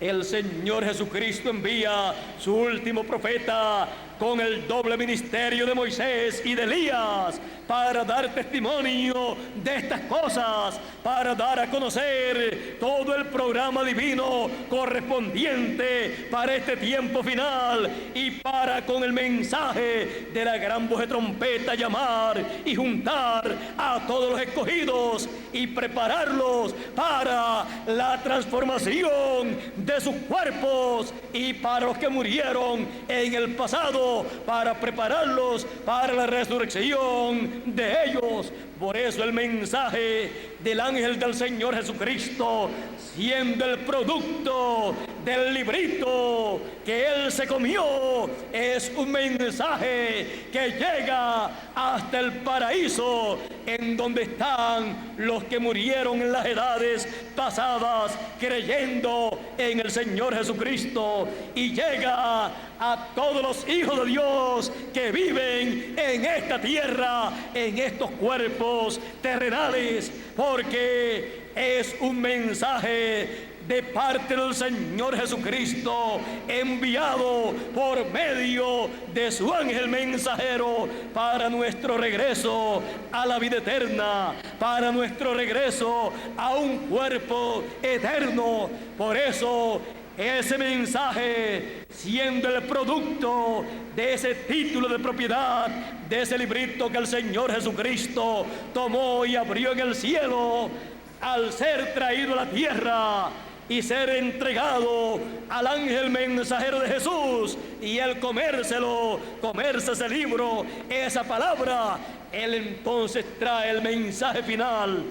El Señor Jesucristo envía su último profeta con el doble ministerio de Moisés y de Elías para dar testimonio de estas cosas, para dar a conocer todo el programa divino correspondiente para este tiempo final y para con el mensaje de la gran voz de trompeta llamar y juntar a todos los escogidos y prepararlos para la transformación de sus cuerpos y para los que murieron en el pasado, para prepararlos para la resurrección de ellos. Por eso el mensaje del ángel del Señor Jesucristo, siendo el producto del librito que Él se comió, es un mensaje que llega hasta el paraíso, en donde están los que murieron en las edades pasadas creyendo en el Señor Jesucristo, y llega a todos los hijos de Dios que viven en esta tierra, en estos cuerpos terrenales, porque es un mensaje de parte del Señor Jesucristo, enviado por medio de su ángel mensajero para nuestro regreso a la vida eterna, para nuestro regreso a un cuerpo eterno. Por eso ese mensaje, siendo el producto de ese título de propiedad, de ese librito que el Señor Jesucristo tomó y abrió en el cielo, al ser traído a la tierra y ser entregado al ángel mensajero de Jesús, y él comerse ese libro, esa palabra, él entonces trae el mensaje final,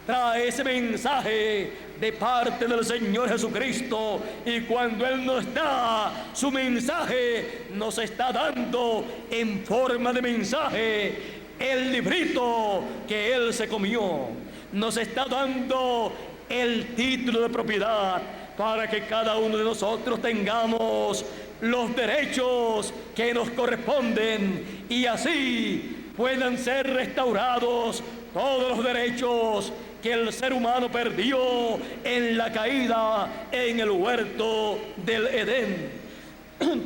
trae ese mensaje de parte del Señor Jesucristo. Y cuando Él nos da su mensaje, nos está dando en forma de mensaje el librito que Él se comió, nos está dando el título de propiedad para que cada uno de nosotros tengamos los derechos que nos corresponden, y así puedan ser restaurados todos los derechos que el ser humano perdió en la caída en el huerto del Edén.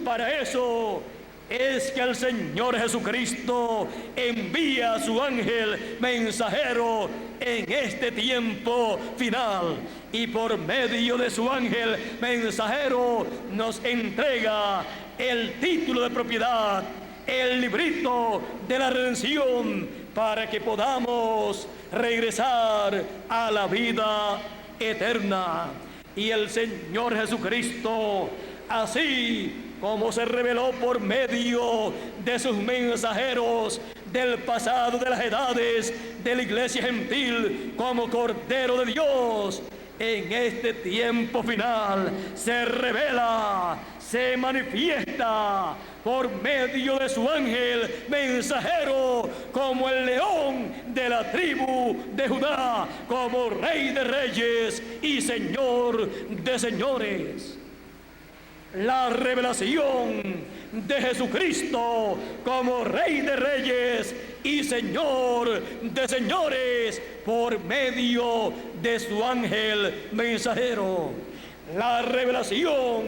Para eso es que el Señor Jesucristo envía a su ángel mensajero en este tiempo final, y por medio de su ángel mensajero nos entrega el título de propiedad, el librito de la redención, para que podamos regresar a la vida eterna. Y el Señor Jesucristo, así como se reveló por medio de sus mensajeros del pasado de las edades de la iglesia gentil, como Cordero de Dios, en este tiempo final se revela, se manifiesta por medio de su ángel mensajero como el león de la tribu de Judá, como Rey de reyes y Señor de señores. La revelación de Jesucristo como Rey de reyes y Señor de señores por medio de su ángel mensajero. La revelación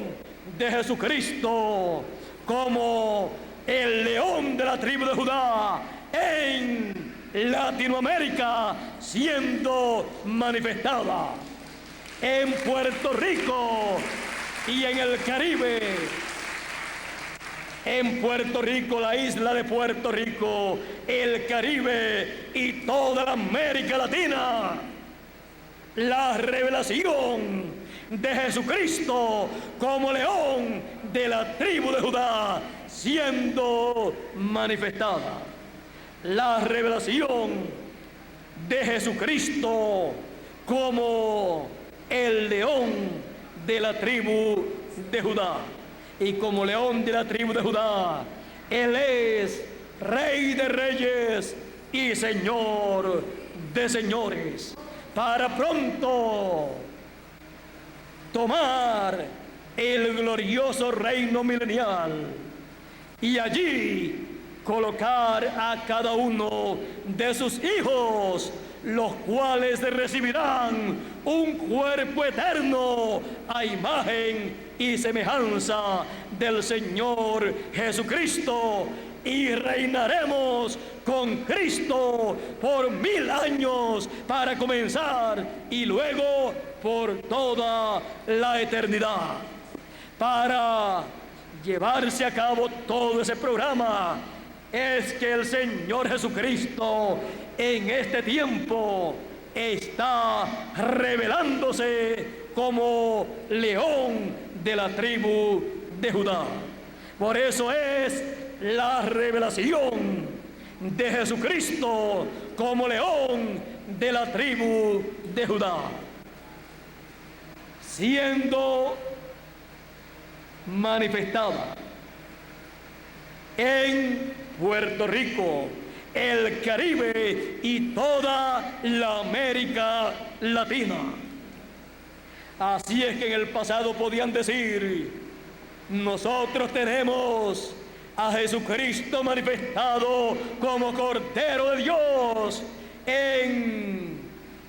de Jesucristo como el león de la tribu de Judá en Latinoamérica, siendo manifestada en Puerto Rico y en el Caribe. En Puerto Rico, la isla de Puerto Rico, el Caribe y toda la América Latina. La revelación de Jesucristo como león de la tribu de Judá siendo manifestada. La revelación de Jesucristo como el león de la tribu de Judá. Y como león de la tribu de Judá, Él es Rey de reyes y Señor de señores, para pronto tomar el glorioso reino milenial y allí colocar a cada uno de sus hijos, los cuales recibirán un cuerpo eterno a imagen y semejanza del Señor Jesucristo, y reinaremos con Cristo por 1000 años para comenzar y luego por toda la eternidad. Para llevarse a cabo todo ese programa es que el Señor Jesucristo en este tiempo está revelándose como león de la tribu de Judá. Por eso es la revelación de Jesucristo como león de la tribu de Judá, siendo manifestada en Puerto Rico, el Caribe y toda la América Latina. Así es que en el pasado podían decir: nosotros tenemos a Jesucristo manifestado como Cordero de Dios en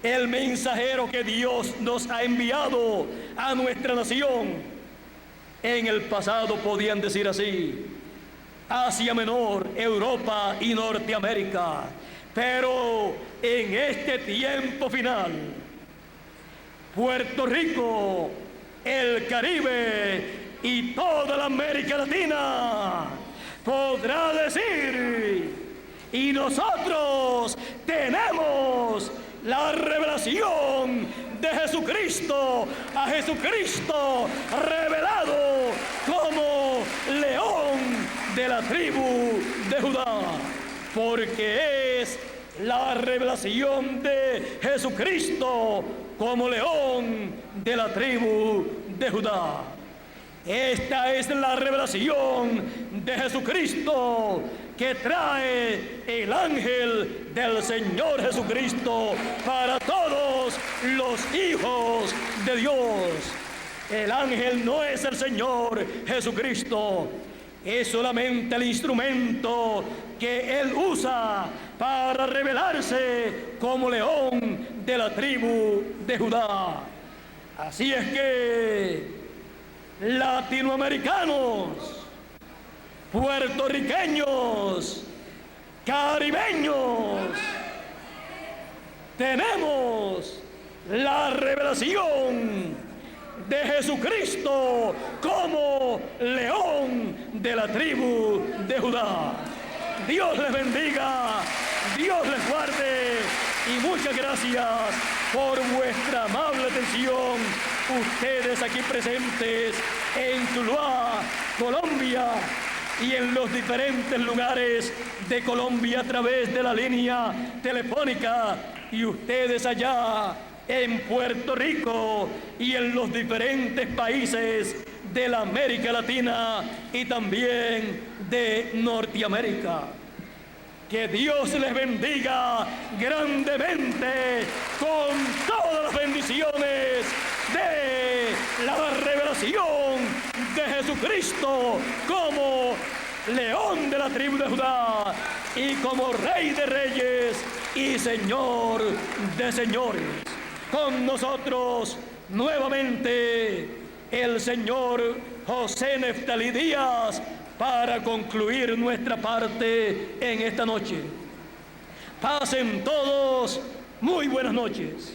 el mensajero que Dios nos ha enviado a nuestra nación. En el pasado podían decir así: Asia Menor, Europa y Norteamérica. Pero en este tiempo final, Puerto Rico, el Caribe y toda la América Latina podrá decir: y nosotros tenemos la revelación de Jesucristo, a Jesucristo revelado como león de la tribu de Judá, porque es la revelación de Jesucristo como león de la tribu de Judá. Esta es la revelación de Jesucristo que trae el ángel del Señor Jesucristo para todos los hijos de Dios. El ángel no es el Señor Jesucristo, es solamente el instrumento que Él usa para revelarse como león de la tribu de Judá. Así es que latinoamericanos, puertorriqueños, caribeños, tenemos la revelación de Jesucristo como león de la tribu de Judá. Dios les bendiga, Dios les guarde y muchas gracias por vuestra amable atención. Ustedes aquí presentes en Tuluá, Colombia, y en los diferentes lugares de Colombia a través de la línea telefónica, y ustedes allá en Puerto Rico y en los diferentes países de la América Latina y también de Norteamérica. Que Dios les bendiga grandemente con todas las bendiciones de la revelación de Jesucristo como león de la tribu de Judá y como Rey de reyes y Señor de señores. Con nosotros nuevamente el señor José Neftalí Díaz para concluir nuestra parte en esta noche. Pasen todos muy buenas noches.